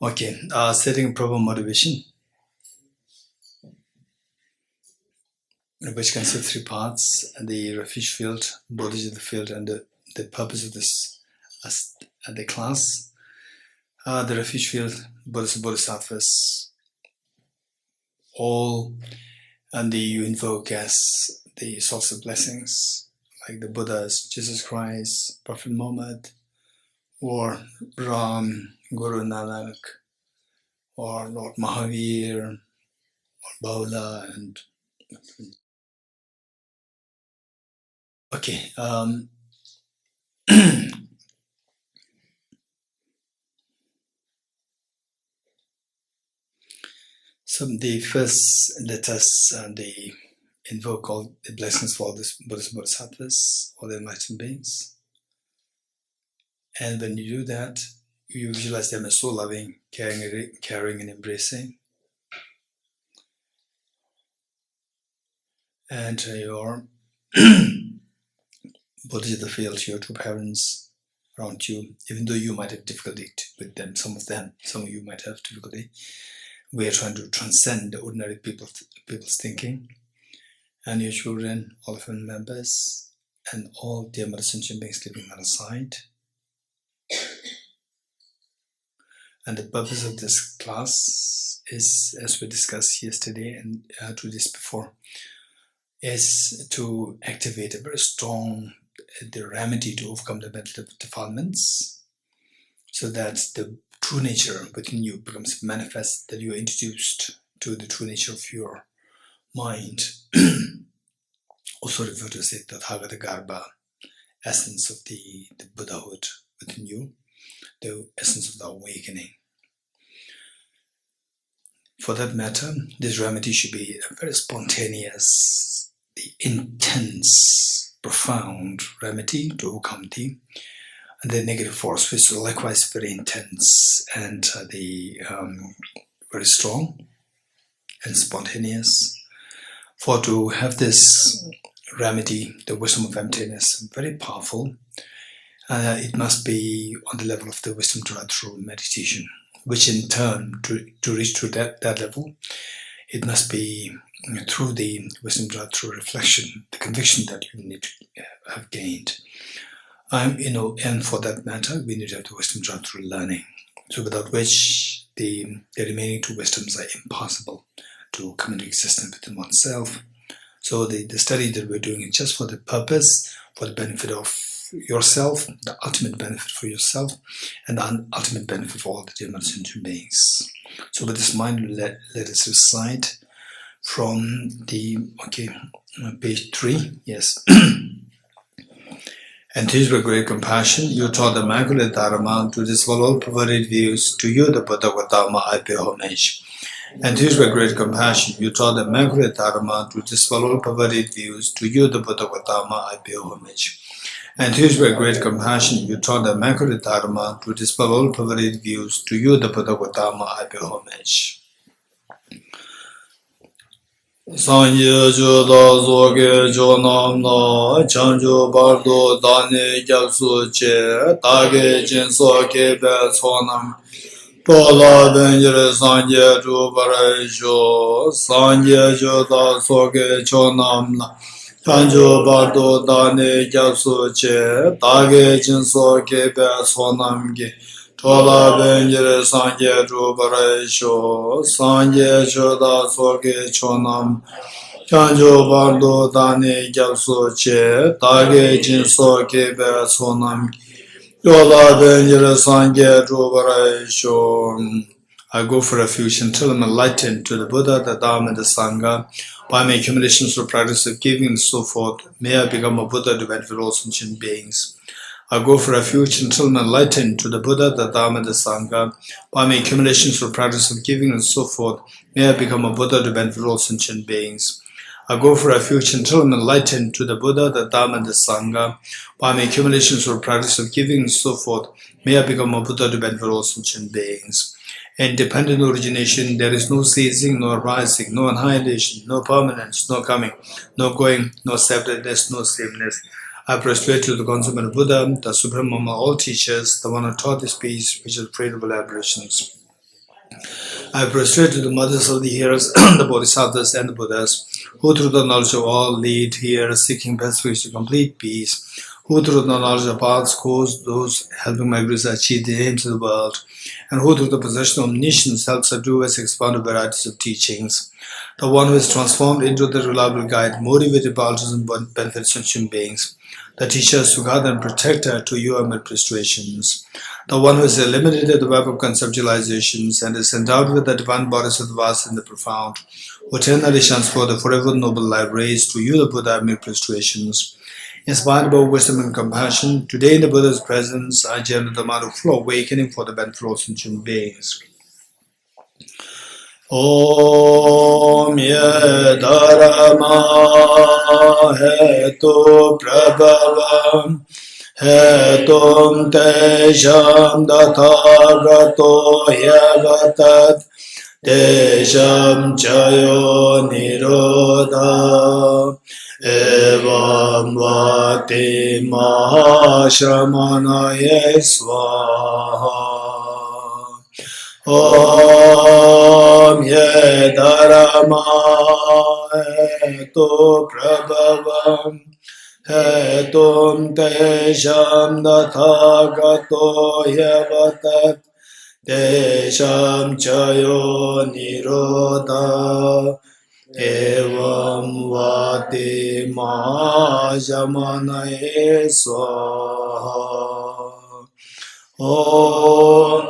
Okay, setting proper motivation, which consists of three parts: the refuge field, bodies of the field, and the purpose of this the class. The refuge field, bodhisattvas, all, and you invoke as the source of blessings, like the Buddhas, Jesus Christ, Prophet Muhammad, or Ram, Guru Nanak, or Lord Mahavir, or Buddha, and okay. So the first, let us invoke all the blessings for all the bodhisattvas, all the enlightened beings. And when you do that, you visualize them as so loving, caring and embracing. And your bodies of the field, your two parents around you, even though you might have difficulty with them, some of you might have difficulty. We are trying to transcend the ordinary people's thinking. And your children, all of them members, and all dear Mother Sentient beings living on the side. And the purpose of this class is, as we discussed yesterday and 2 days before, is to activate a very strong remedy to overcome the mental defilements, so that the true nature within you becomes manifest, that you are introduced to the true nature of your mind. Also referred to as the Tathagata Garbha, essence of the Buddhahood within you, the essence of the awakening. For that matter, this remedy should be a very spontaneous, the intense, profound remedy to overcome the negative force, which is likewise very intense and very strong and spontaneous. For to have this remedy, the wisdom of emptiness, very powerful, it must be on the level of the wisdom derived through meditation, which in turn, to reach to that level, it must be through the wisdom derived through reflection, the conviction that you need to have gained. And for that matter, we need to have the wisdom derived through learning. So without which the remaining two wisdoms are impossible to come into existence within oneself. So the study that we're doing is just for the purpose, for the benefit of yourself, the ultimate benefit for yourself, and the ultimate benefit for all the dear sentient beings. So with this mind, let us recite from the page 3. Yes. And teach with great compassion, you taught the Immaculate Dharma to dispel all perverted views. To you, the Buddha Gautama, I pay homage. And teach with great compassion, you taught the Immaculate Dharma to dispel all perverted views. To you, the Buddha Gautama, I pay homage. And teach with great compassion, you taught the Immaculate Dharma to dispel all perverted views. To you, the Buddha Gautama, I pay homage. Sanje juda zoge jonam na chanjo bardo dane gyaksu che tage jinso kebe sonam tola benjere sanje jubare jo sanje juda zoge jonam na chanjo bardo dane gyaksu che tage jinso kebe sonam ge Tola benjere sanje jubare sho, sanje joda soge chonam, chanjo bardo dane gyapso che, tage jinso kebe sonam, tola benjere sanje jubare sho. I go for refuge until I'm enlightened to the Buddha, the Dharma, and the Sangha. By my accumulations for practice of giving and so forth, may I become a Buddha to benefit all sentient beings. I go for refuge until I'm enlightened to the Buddha, the Dharma, and the Sangha. By my accumulations for practice of giving and so forth, may I become a Buddha to benefit all sentient beings. I go for refuge until I'm enlightened to the Buddha, the Dharma, and the Sangha. By my accumulations for practice of giving and so forth, may I become a Buddha to benefit all sentient beings. In dependent origination, there is no ceasing, no arising, no annihilation, no permanence, no coming, no going, no separateness, no sameness. I prostrate to the consummate Buddha, the Supreme among all teachers, the one who taught this peace, which is freedom of aberrations. I prostrate to the mothers of the hearers, the Bodhisattvas and the Buddhas, who through the knowledge of all lead here, seeking best ways to complete peace, who through the knowledge of paths cause those helping migrants achieve the aims of the world, and who through the possession of omniscience helps subdue us expound varieties of teachings. The one who is transformed into the reliable guide, motivated by altruism and benefits of human beings. The teacher, Sugata and protector to you amid prostrations. The one who has eliminated the web of conceptualizations and is endowed with the divine bodies of the vast and the profound, who eternally shines for the forever noble light raised to you, the Buddha amid prostrations. Inspired by wisdom and compassion, today in the Buddha's presence, I generate the amount of flow awakening for the benefit of human beings. Om ye dharma hetu prabhavam hetum tejam dathagato yavatat tejam chayo nirodha evam vati mahashamanaye swaha. Om ye dharma hetu prabhavam hetum tesham dathagato yavatat tesham chayo nirodha evam vati mahajamanaye swaha. Om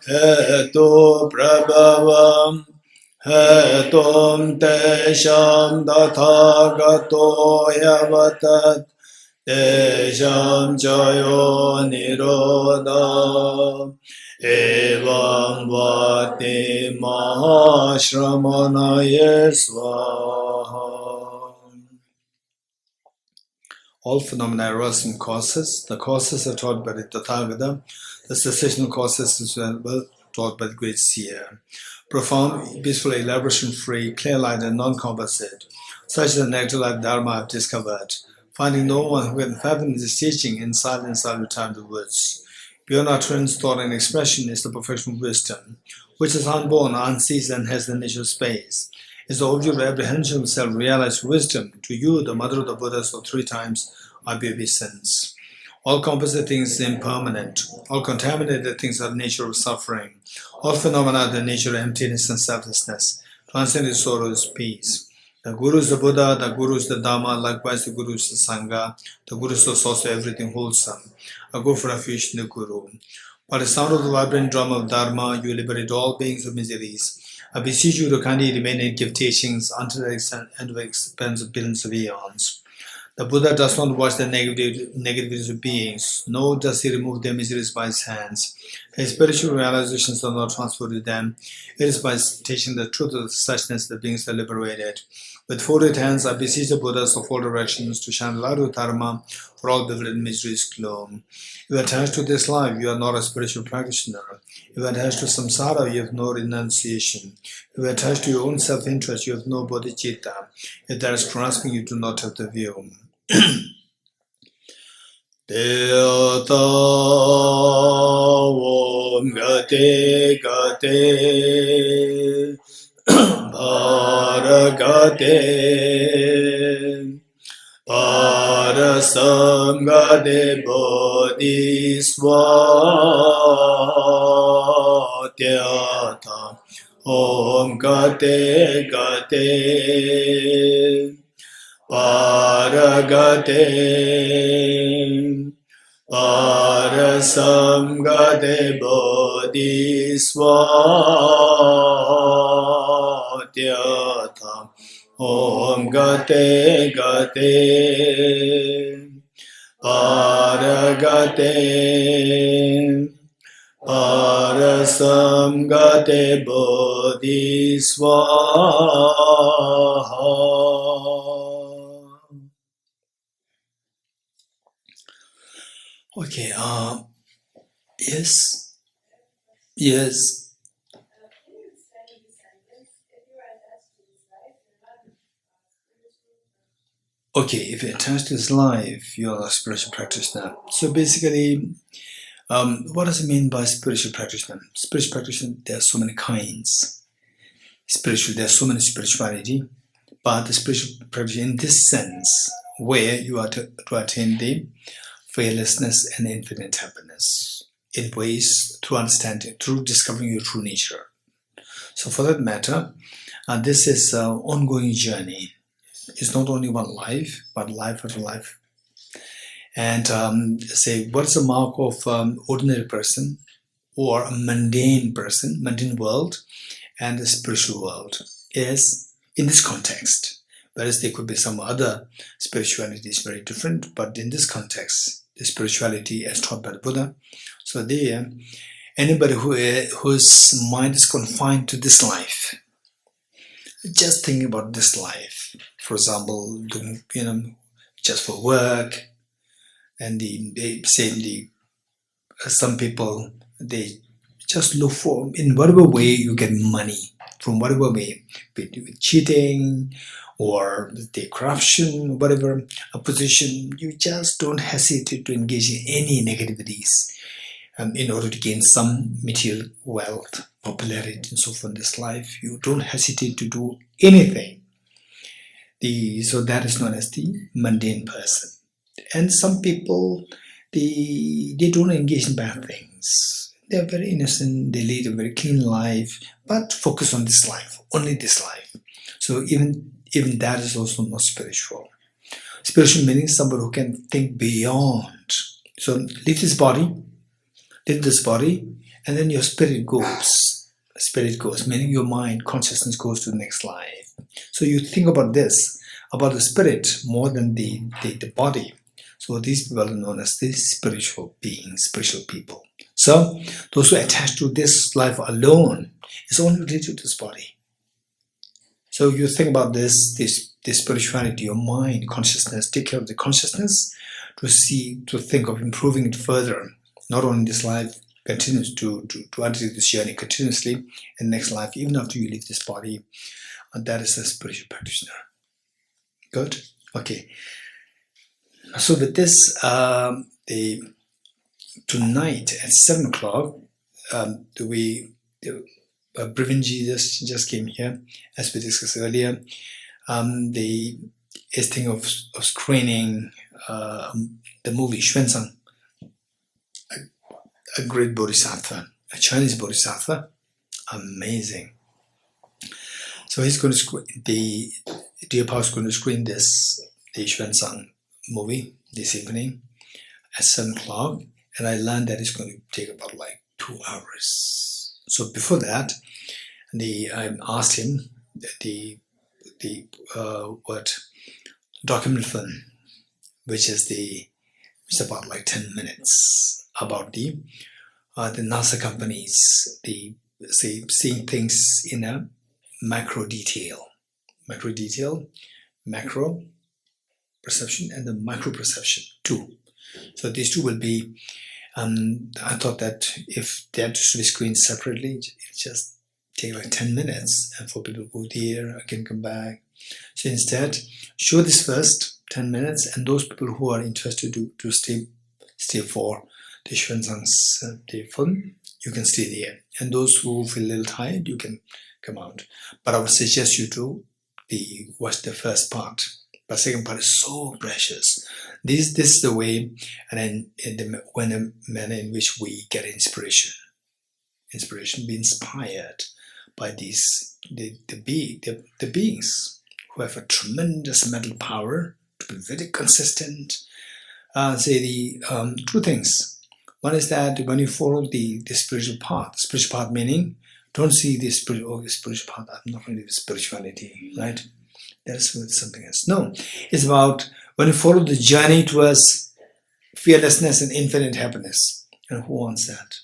hetu prabhavam hetum tesham dathagato yavatat tesham chayo nirodha evam vati mahashramanaye swaha. All phenomena arise from causes. The causes are taught by the Tathagata. The cessational causes is well taught by the great seer. Profound, peaceful, elaboration-free, clear light, and non-composite. Such is the nectar life Dharma I have discovered, finding no one who can fathom this teaching in silence I return to words. Beyond utterance, thought, and expression is the perfection of wisdom, which is unborn, unceased, and has the nature of space. Is the object of apprehension of self-realized wisdom. To you, the mother of the Buddhas of 3 times obeisance. All composite things are impermanent. All contaminated things are the nature of suffering. All phenomena are the nature of emptiness and selflessness. Transcendent sorrow is peace. The Guru is the Buddha, the Guru is the Dhamma, likewise the Guru is the Sangha. The Guru is the source of everything wholesome. A go for refuge in the Guru. By the sound of the vibrant drum of Dharma, you liberate all beings of miseries. I beseech you to kindly remain and give teachings until the expense of billions of eons. The Buddha does not watch the negativities of beings, nor does he remove their miseries by his hands. His spiritual realizations are not transferred to them. It is by teaching the truth of the suchness that beings are liberated. With folded hands, I beseech the Buddhas of all directions to shine light of Dharma for all bewildered miseries glow. If you are attached to this life, you are not a spiritual practitioner. If you are attached to samsara, you have no renunciation. If you are attached to your own self-interest, you have no bodhicitta. If there is grasping, you do not have the view. Deata Om Gate Gate Paragate Parasamgate Bodhiswatyata Om Gate Gate Paragate Parasamgate Bodhiswatyata Om Gate Gate Paragate Parasamgate Bodhiswaha. Okay, yes. Yes. Okay, if you're attached to this life, you're a spiritual practitioner. So basically, what does it mean by spiritual practitioner? Spiritual practitioner, there are so many kinds. There's so many spirituality, but the spiritual practitioner in this sense, where you are to attain the fearlessness and infinite happiness in ways through understanding, through discovering your true nature. So for that matter, this is an ongoing journey. It's not only one life, but life after life. And say, what is the mark of ordinary person or a mundane person, mundane world, and the spiritual world is in this context. Whereas there could be some other spirituality is very different, but in this context, the spirituality as taught by the Buddha. So there, anybody whose mind is confined to this life, just thinking about this life, for example, doing, just for work, and some people, they just look for, in whatever way you get money, from whatever way, be it cheating or the corruption, whatever a position, you just don't hesitate to engage in any negativities in order to gain some material wealth, popularity, and so forth in this life. You don't hesitate to do anything. So that is known as the mundane person. And some people, they don't engage in bad things. They're very innocent, they lead a very clean life, but focus on this life, only this life. So even that is also not spiritual. Spiritual meaning somebody who can think beyond. So leave this body, and then your spirit goes. Spirit goes, meaning your mind, consciousness goes to the next life. So you think about this, about the spirit more than the body. So these people are known as the spiritual beings, spiritual people. So those who attach to this life alone is only related to this body. So you think about this spirituality, your mind, consciousness, take care of the consciousness to think of improving it further. Not only this life, continues to undertake this journey continuously in the next life, even after you leave this body. And that is a spiritual practitioner. Good? Okay. So with this, tonight at 7 o'clock, Brivinji just came here, as we discussed earlier. The thing of screening the movie Xuanzang, a great bodhisattva, a Chinese bodhisattva, amazing. So he's going to screen, the dear Paul is going to screen the Xuanzang movie this evening at 7 o'clock, and I learned that it's going to take about like 2 hours. So before that, I asked him what document film, which is it's about like 10 minutes about the NASA companies, seeing things in a macro perception, and the micro perception too. So these two will be. I thought that if they had to be screened separately, it just take like 10 minutes, and for people to go there, I can come back. So instead, show this first 10 minutes, and those people who are interested to stay for the Xuanzang's the film, you can stay there. And those who feel a little tired, you can come out. But I would suggest you to watch the first part. But the second part is so precious. This is the way, and then when the manner in which we get inspiration. Inspiration, be inspired by these the beings who have a tremendous mental power to be very consistent. Two things. One is that when you follow the spiritual path meaning, don't see the spiritual path, I'm not going to do spirituality, right? That is something else. No, it's about when you follow the journey towards fearlessness and infinite happiness. And who wants that?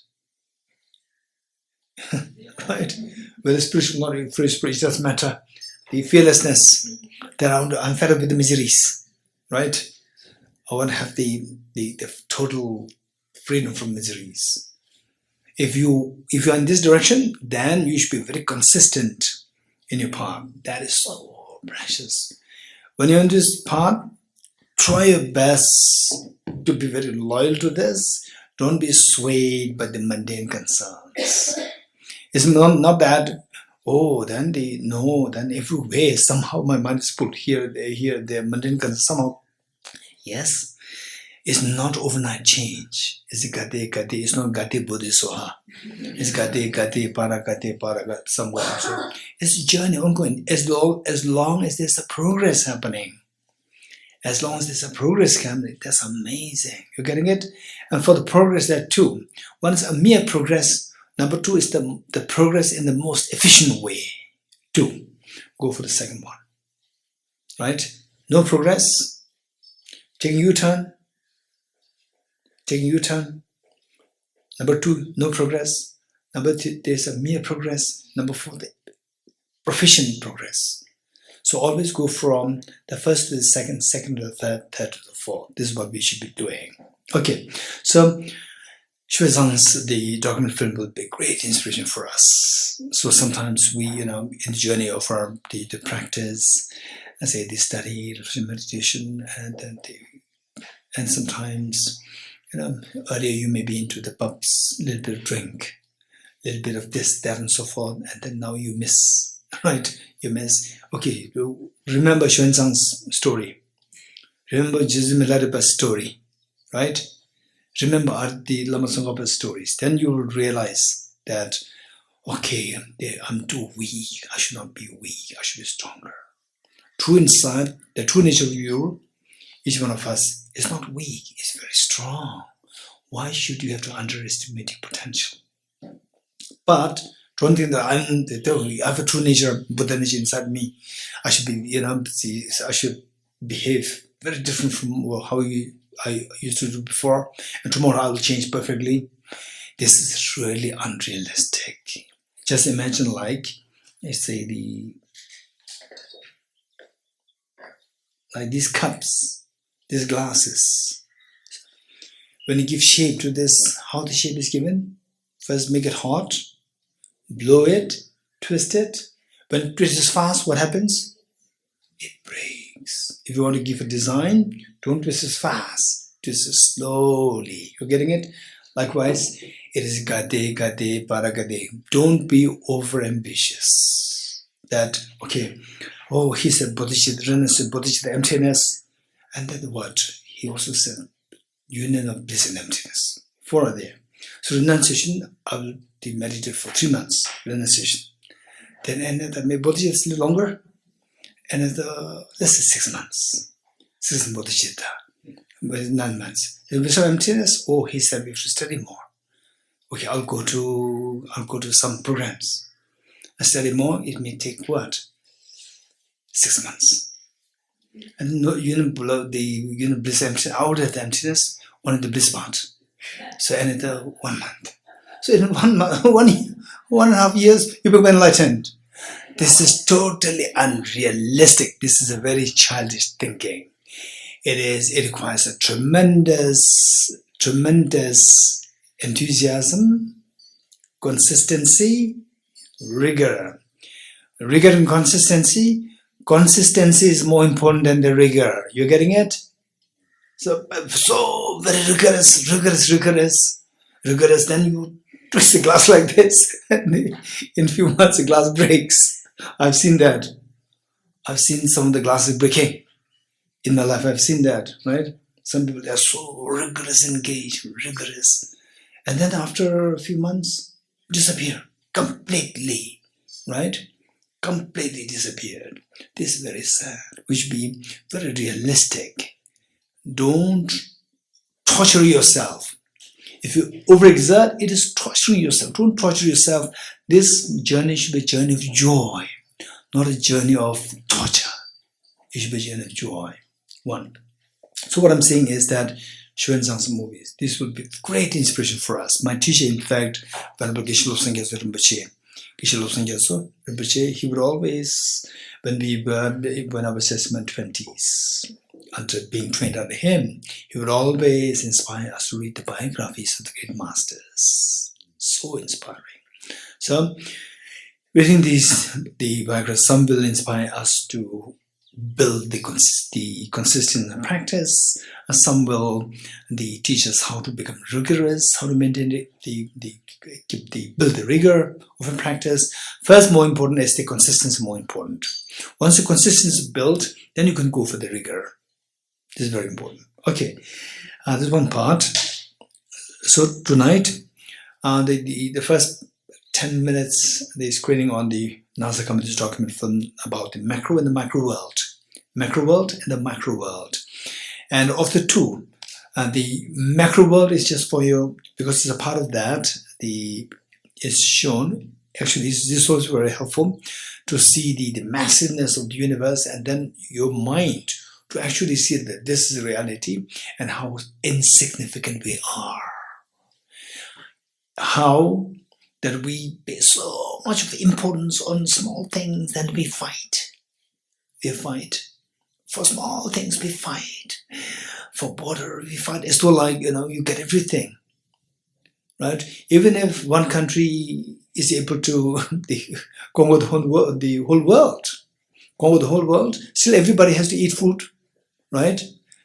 Right? Whether spiritual or not spiritual, it doesn't matter. The fearlessness, I'm fed up with the miseries, right? I want to have the total freedom from miseries. If you're in this direction, then you should be very consistent in your path. That is so precious. When you're in this path, try your best to be very loyal to this. Don't be swayed by the mundane concerns. It's not that, oh, then then every way, somehow my mind is pulled here, there, mundane concerns, somehow. Yes, it's not overnight change. It's gate, it's not gate bodhisattva. It's gate, para, somewhere. So it's a journey ongoing. As long as there's a progress happening. As long as there's a progress coming, that's amazing. You're getting it? And for the progress, there are two. One is a mere progress. Number two is the progress in the most efficient way. Two. Go for the second one. Right? No progress. Taking U-turn. Taking U-turn. Number two, no progress. Number three, there's a mere progress. Number four, the proficient progress. So always go from the first to the second, second to the third, third to the fourth. This is what we should be doing. Okay, so Xuezang's the document film will be a great inspiration for us. So sometimes we, in the journey of the practice, I say the study, the meditation, and sometimes, earlier you may be into the pubs, a little bit of drink, a little bit of this, that, and so forth, and then now you miss, right? You miss. Okay, remember Xuezang's story. Remember Jizimilarepa's story, right? Remember the Lama Tsongkhapa's stories. Then you will realize that, okay, I'm too weak. I should not be weak. I should be stronger. True inside, the true nature of you, each one of us is not weak. It's very strong. Why should you have to underestimate your potential? But don't think that I have a true nature, Buddha nature inside me. I should be, I should behave very different from how I used to do before, and tomorrow I will change perfectly. This is really unrealistic. Just imagine, like, let's say like these cups, these glasses. When you give shape to this, how the shape is given? First, make it hot, blow it, twist it. When it twists fast, what happens? It breaks. If you want to give a design, don't twist it fast. Twist it slowly. You're getting it? Likewise, it is gade, para gade. Don't be over-ambitious. That, okay, oh, he said bodhicitta, emptiness. And then what? He also said union of bliss and emptiness. 4 are there. So renunciation, I will be meditated for 3 months. Renunciation. Then another, maybe bodhicitta is a little longer. Another, let's say 6 months. 6 bodhicitta. 9 months. The bliss of emptiness. Oh, he said we have to study more. Okay, I'll go to some programs. I study more. It may take what? 6 months. And the bliss emptiness, out of the emptiness, only the bliss part. So another 1 month. So in 1 month, 1.5 years, you become enlightened. This is totally unrealistic. This is a very childish thinking. It requires a tremendous enthusiasm, consistency, rigor. Rigor and consistency. Consistency is more important than the rigor. You're getting it? So very rigorous. Then you twist the glass like this, and in a few months the glass breaks. I've seen that. I've seen some of the glasses breaking in my life. I've seen that, right? Some people, they are so rigorous, engaged, rigorous. And then after a few months, disappear completely, right? Completely disappeared. This is very sad. We should be very realistic. Don't torture yourself. If you overexert, it is torturing yourself. Don't torture yourself. This journey should be a journey of joy, not a journey of torture. It should be a journey of joy. 1. So what I'm saying is that Xuezang's movies, this would be great inspiration for us. My teacher, in fact, Venerable Geshe Rinpoche, he would always, when I was just in my 20s, until being trained under him, he would always inspire us to read the biographies of the great masters. So inspiring. So, reading the biographies, some will inspire us to build the consistency in practice. Some will teach us how to become rigorous, how to maintain build the rigor of a practice. First, more important is the consistency. More important. Once the consistency is built, then you can go for the rigor. This is very important. Okay, this is one part. So tonight, the first 10 minutes, the screening on the NASA Committee's document film about the macro and the micro world. Macro world and the micro world. And of the two, the macro world is just for you, because it's a part of that, it's shown, actually this was very helpful to see the massiveness of the universe, and then your mind to actually see that this is reality and how insignificant we are. How that we pay so much of importance on small things and we fight. We fight. For small things we fight. For border we fight. It's still like, you get everything. Right? Even if one country is able to conquer the whole world, still everybody has to eat food. Right?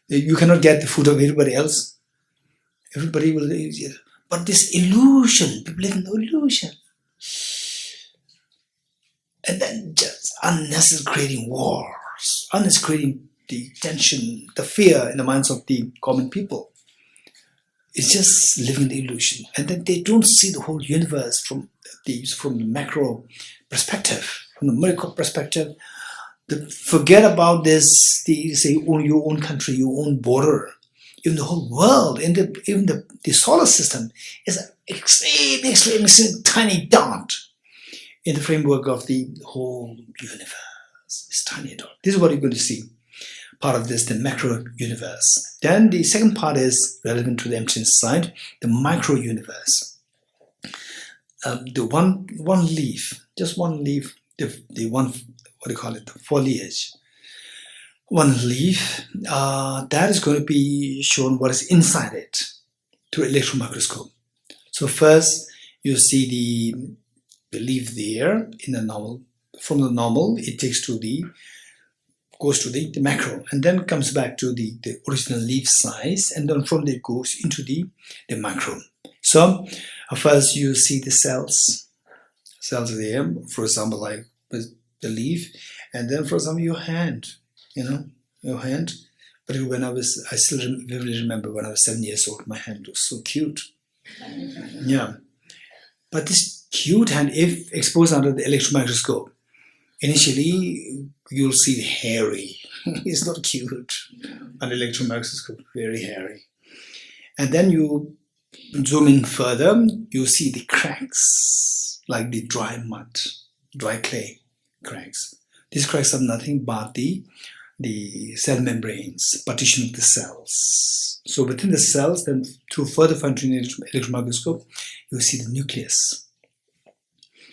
You cannot get the food of everybody else. Everybody will eat. But this illusion, people live in illusion. And then just unnecessary creating wars, unnecessary creating the tension, the fear in the minds of the common people. It's just living the illusion. And then they don't see the whole universe from the macro perspective, from the micro perspective. They forget about this, your own country, your own border. Even the whole world, even the solar system is an extremely tiny dot in the framework of the whole universe. It's tiny dot. This is what you're going to see. Part of this, the macro universe. Then the second part is relevant to the emptiness side, the micro universe. The one leaf, just one leaf, the one, what do you call it, the foliage. One leaf, that is going to be shown what is inside it through electron microscope. So first you see the leaf there in the normal. From the normal, it goes to the macro, and then comes back to the original leaf size, and then from there it goes into the macro. So first you see the cells there, for example, like the leaf, and then for example your hand. Your hand. But I still vividly remember when I was 7 years old, my hand was so cute. Yeah. But this cute hand, if exposed under the electron microscope, initially you'll see hairy. It's not cute. Under electron microscope, very hairy. And then you zoom in further, you see the cracks, like the dry mud, dry clay cracks. These cracks are nothing but the cell membranes, partition of the cells. So within the cells, then through further fine-tuning electron microscope, you see the nucleus.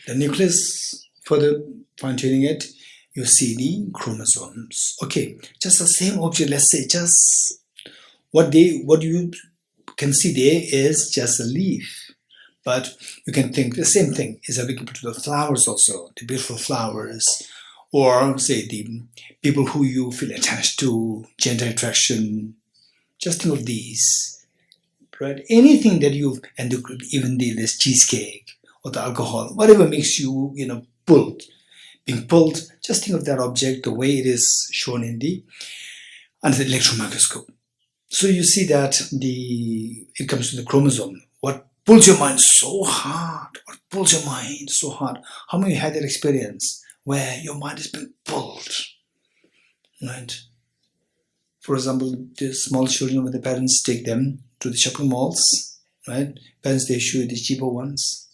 The nucleus, further fine-tuning it, you see the chromosomes. Okay, just the same object, let's say just what you can see there is just a leaf. But you can think the same thing is applicable to the flowers also, the beautiful flowers, or say the people who you feel attached to, gender attraction. Just think of these, right? Anything that and even this cheesecake or the alcohol, whatever makes you, being pulled, just think of that object the way it is shown under the electron microscope. So you see that it comes to the chromosome. What pulls your mind so hard? What pulls your mind so hard? How many had that experience where your mind has been pulled, right? For example, the small children, when the parents take them to the shopping malls, right? Parents, they show you the cheaper ones.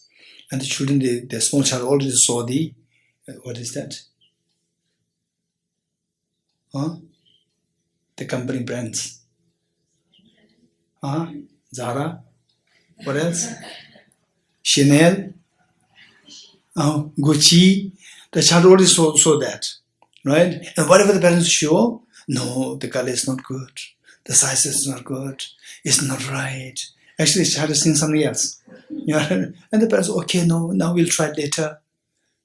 And the children, the small child already saw what is that? The company brands. Zara. What else? Chanel. Gucci. The child already saw that, right? And whatever the parents show, no, the color is not good. The size is not good. It's not right. Actually, the child is seeing something else. And the parents, okay, no, now we'll try it later.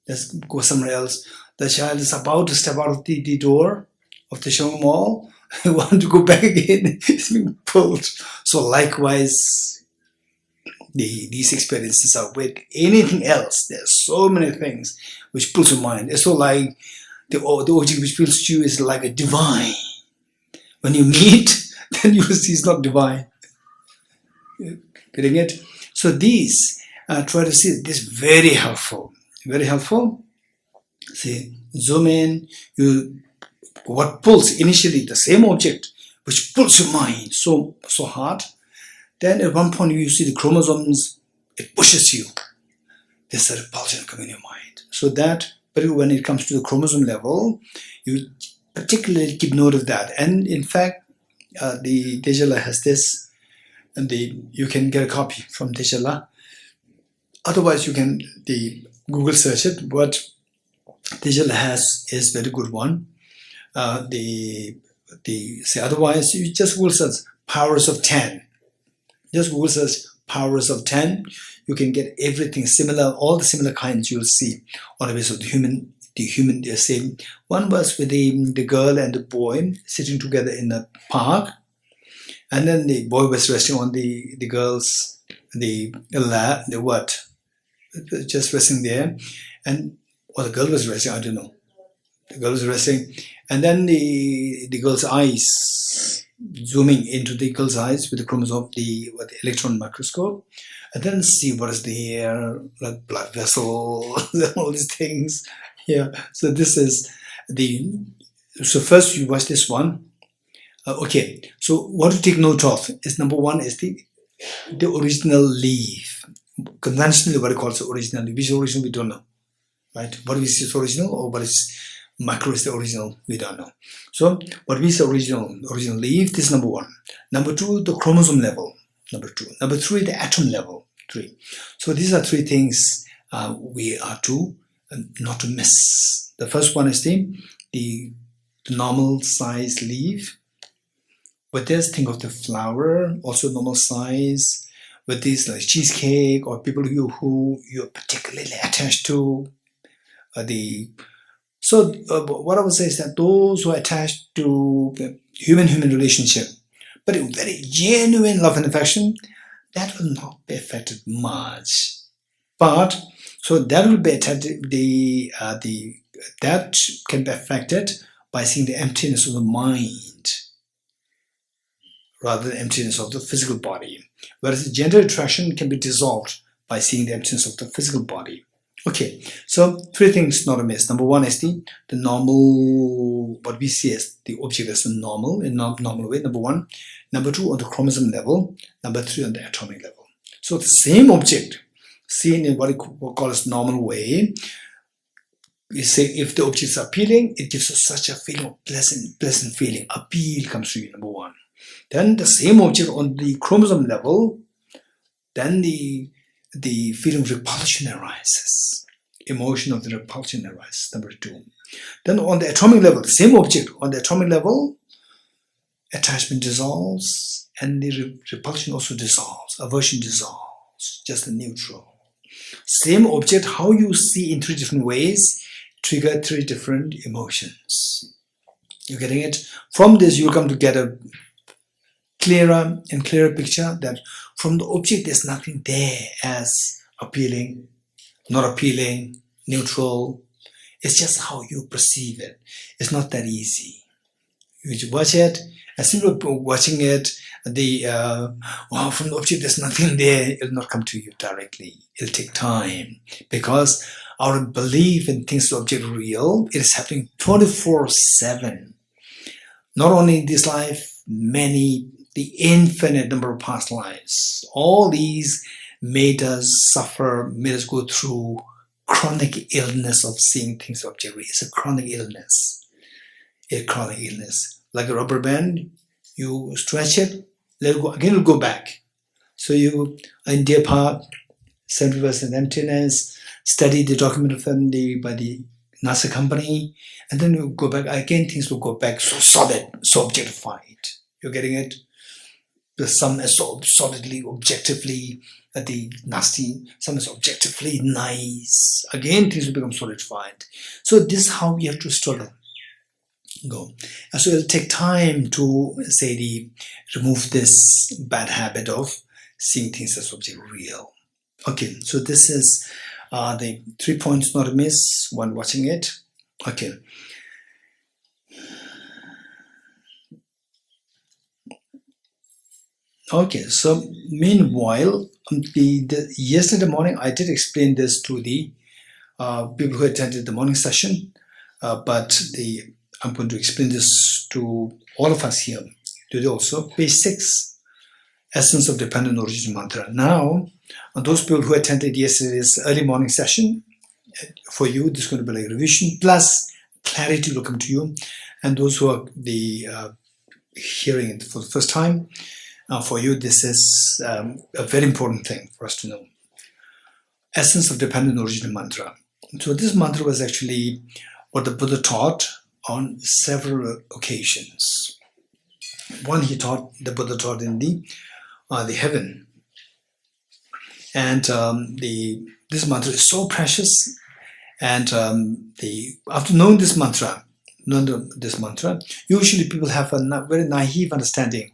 Let's go somewhere else. The child is about to step out of the door, of the shopping mall, you want to go back again, it's being pulled. So likewise, these experiences are with anything else. There's so many things which pulls your mind. It's so like the object which pulls you is like a divine. When you meet, then you will see it's not divine. Getting it? So these, try to see this very helpful. Very helpful. See, zoom in. What pulls initially the same object, which pulls your mind so hard. Then at one point you see the chromosomes. It pushes you. There's a repulsion coming in your mind. So that, but when it comes to the chromosome level, you particularly keep note of that. And in fact, the Dejala has this, and you can get a copy from Dejala. Otherwise, you can Google search it. What Dejala has is very good one. Say otherwise, you just Google search powers of 10. Just Google search powers of 10. You can get everything similar, all the similar kinds you will see on the basis of the human. The same one was with the girl and the boy sitting together in a park, and then the boy was resting on the girl's lap, just resting there, or the girl was resting, I don't know. The girl was resting, and then the girl's eyes, zooming into the girl's eyes with the chromosome, the electron microscope, and then see what is there, like blood vessels and all these things. Yeah, so this is so first you watch this one. Okay, so what to take note of is number one is the original leaf. Conventionally, what it calls the original leaf. Which is original, we don't know. Right? What is original or what is macro is the original, we don't know. So what is the original leaf? This is number one. Number two, the chromosome level. Number two. Number three, the atom level. 3. So these are 3 things we are to not to miss. The first one is the normal size leaf. With this, think of the flower, also normal size. With this, like cheesecake, or people who you're particularly attached to. What I would say is that those who are attached to human relationship, but a very genuine love and affection, that will not be affected much. But so that will be affected, that can be affected by seeing the emptiness of the mind rather than emptiness of the physical body. Whereas the gender attraction can be dissolved by seeing the emptiness of the physical body. Okay, so 3 things not to miss. Number 1 is the normal, what we see as the object as a normal, in normal way, number 1. Number 2, on the chromosome level. Number 3, on the atomic level. So the same object, seen in what we call as normal way, we say if the object is appealing, it gives us such a feeling of pleasant feeling. Appeal comes to you, number 1. Then the same object on the chromosome level, then the feeling of repulsion arises. Emotion of the repulsion arises, number 2. Then on the atomic level, the same object, on the atomic level, attachment dissolves and the repulsion also dissolves, aversion dissolves, just the neutral. Same object, how you see in 3 different ways, trigger 3 different emotions. You're getting it? From this, you'll come to get a clearer and clearer picture that from the object there's nothing there as appealing, not appealing, neutral. It's just how you perceive it. It's not that easy. You watch it, as soon as you're watching it, from the object there's nothing there, it'll not come to you directly. It'll take time because our belief in things the object real, it is happening 24/7. Not only in this life, the infinite number of past lives. All these made us suffer, made us go through chronic illness of seeing things objectively. It's a chronic illness. A chronic illness. Like a rubber band, you stretch it, let it go, again it'll go back. So you, in Deer Park, 70% emptiness, study the documentary by the NASA company, and then you go back, again things will go back so solid, so objectified. You're getting it? Some is so solidly, objectively, the nasty, some is objectively nice. Again, things will become solidified. So this is how we have to struggle. go. And so it'll take time to remove this bad habit of seeing things as something real. Okay, so this is the 3 points not to miss when watching it. Okay. Okay, so meanwhile, yesterday morning I did explain this to the people who attended the morning session, but I'm going to explain this to all of us here today also. Page 6, Essence of Dependent Origin Mantra. Now, those people who attended yesterday's early morning session, for you, this is going to be like revision plus clarity will come to you. And those who are hearing it for the first time, for you, this is a very important thing for us to know. Essence of Dependent Origin Mantra. So this mantra was actually what the Buddha taught on several occasions. One, the Buddha taught in the heaven, and this mantra is so precious. And after knowing this mantra, usually people have a very naive understanding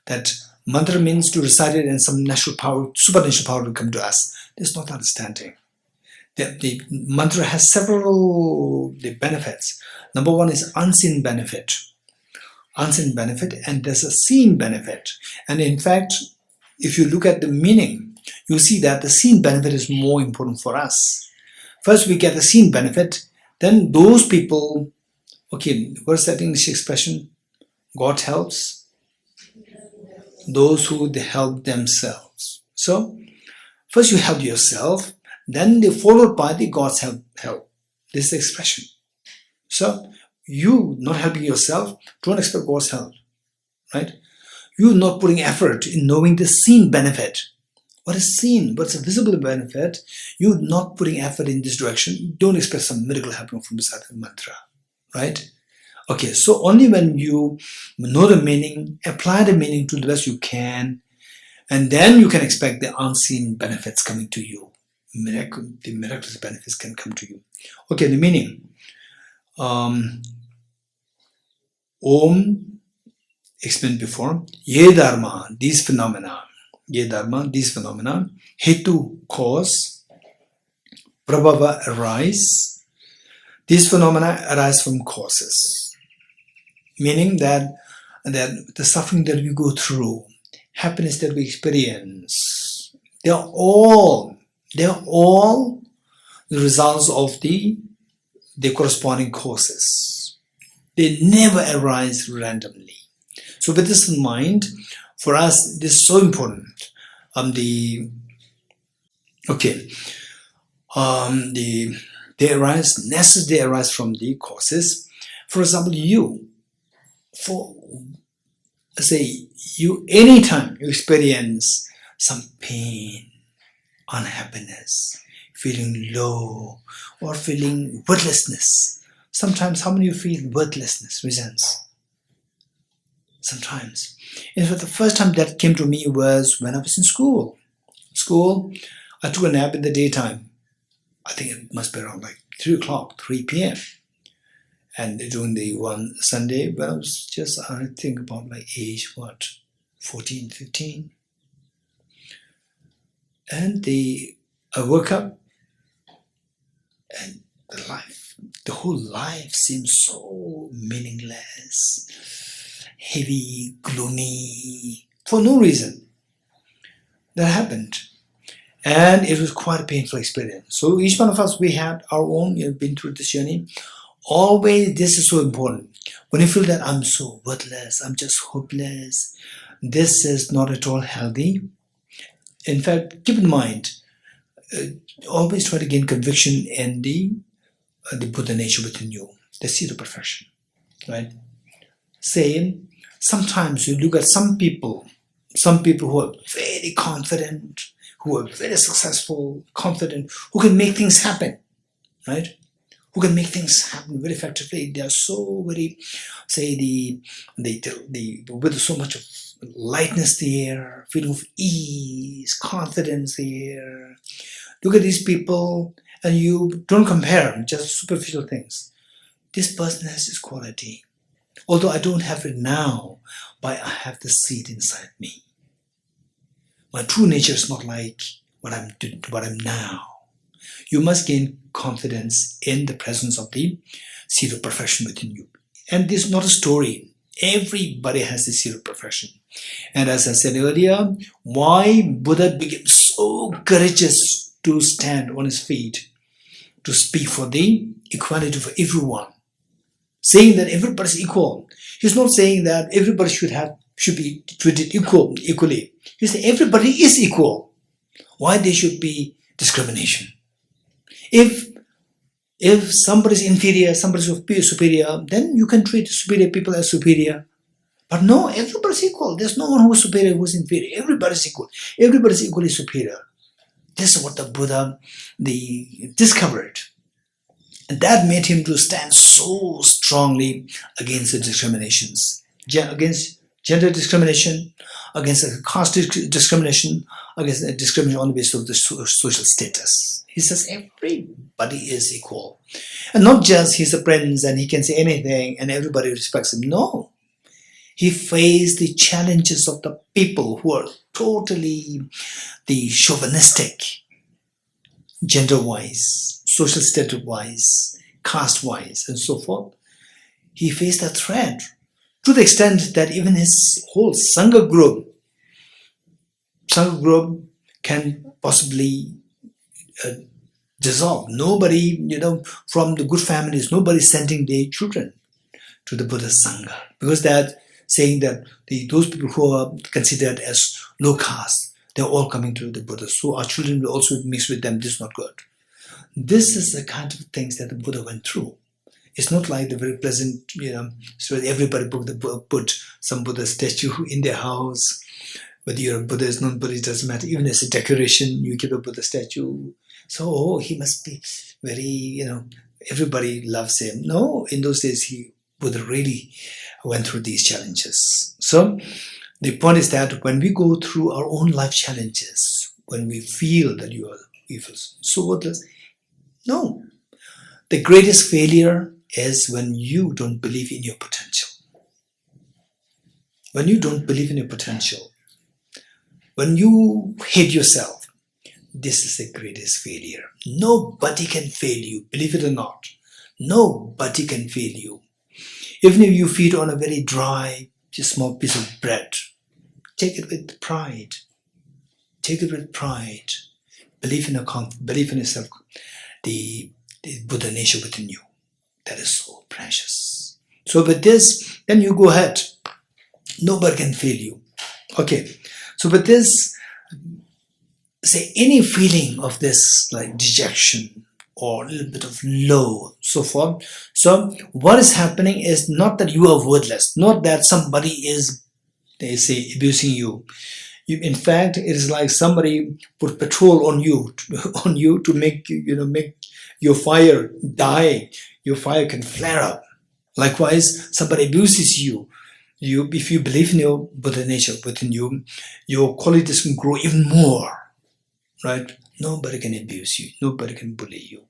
that mantra means to recite it and some natural power, supernatural power will come to us. There's not understanding. The mantra has several benefits. Number one is unseen benefit. Unseen benefit, and there's a seen benefit. And in fact, if you look at the meaning, you see that the seen benefit is more important for us. First, we get the seen benefit, then those people, okay, what is that English expression? God helps those who help themselves. So, first you help yourself, then they followed by the God's help. This is the expression. So, you not helping yourself, don't expect God's help, right? You not putting effort in knowing the seen benefit. What is seen? What's a visible benefit? You not putting effort in this direction, don't expect some miracle happening from beside the mantra, right? Okay, so only when you know the meaning, apply the meaning to the best you can, and then you can expect the unseen benefits coming to you. The miraculous benefits can come to you. Okay, the meaning. Om, explained before, Ye Dharma, these phenomena, Hetu, cause, Prabhava, arise. These phenomena arise from causes, meaning that the suffering that we go through, happiness that we experience, they're all the results of the corresponding causes. They never arise randomly. So with this in mind, for us, this is so important. They arise from the causes. For example, anytime you experience some pain, unhappiness, feeling low, or feeling worthlessness. Sometimes, how many of you feel worthlessness, resents? Sometimes. In fact, the first time that came to me was when I was in school. I took a nap in the daytime. I think it must be around like 3 p.m. And during the one Sunday, when I was just, I think about my age, 14, 15. And I woke up and the whole life seemed so meaningless, heavy, gloomy, for no reason. That happened. And it was quite a painful experience. So each one of us, we had our own, been through this journey. Always, this is so important. When you feel that I'm so worthless, I'm just hopeless, this is not at all healthy. In fact, keep in mind, always try to gain conviction in the Buddha nature within you, the seed of perfection, right? Same, sometimes you look at some people who are very confident, who are very successful, confident, who can make things happen, right? Who can make things happen very effectively. They are so very, with so much of lightness there, feeling of ease, confidence there. Look at these people and you don't compare just superficial things. This person has this quality. Although I don't have it now, but I have the seed inside me. My true nature is not like what I'm now. You must gain confidence in the presence of the seed of perfection within you. And this is not a story. Everybody has the seed of perfection. And as I said earlier, why Buddha became so courageous to stand on his feet, to speak for the equality for everyone, saying that everybody is equal. He's not saying that everybody should be treated equally. He's saying everybody is equal. Why there should be discrimination? If somebody is inferior, somebody is superior, then you can treat superior people as superior. But no, everybody is equal. There's no one who is superior, who is inferior. Everybody is equal. Everybody is equally superior. This is what the Buddha discovered. And that made him to stand so strongly against the discriminations, against gender discrimination, against the caste discrimination, against the discrimination on the basis of the social status. He says everybody is equal. And not just he's a prince and he can say anything and everybody respects him. No. He faced the challenges of the people who are totally the chauvinistic, gender-wise, social status-wise, caste-wise, and so forth. He faced a threat to the extent that even his whole Sangha group can possibly dissolve. Nobody, from the good families, nobody sending their children to the Buddhist Sangha, because that saying that those people who are considered as low caste, they're all coming to the Buddha. So our children will also mix with them. This is not good. This is the kind of things that the Buddha went through. It's not like the very pleasant, so everybody put some Buddha statue in their house. Whether you're a Buddhist, non-Buddhist, doesn't matter. Even as a decoration, you keep a Buddha statue. So, he must be very, everybody loves him. No, in those days, Buddha really went through these challenges. So, the point is that when we go through our own life challenges, when we feel that you feel so worthless, no. The greatest failure is when you don't believe in your potential. When you don't believe in your potential, when you hate yourself, this is the greatest failure. Nobody can fail you, believe it or not. Nobody can fail you. Even if you feed on a very dry, just small piece of bread, take it with pride. Take it with pride. Believe in yourself, the Buddha nature within you. That is so precious. So with this, then you go ahead. Nobody can fail you. Okay. So with this, say any feeling of this like dejection or a little bit of low, so forth. So what is happening is not that you are worthless, not that somebody is, they say, abusing you. In fact, it is like somebody put petrol on you to make make your fire die. Your fire can flare up. Likewise, somebody abuses you. If you believe in your Buddha nature within you, your qualities can grow even more. Right? Nobody can abuse you. Nobody can bully you.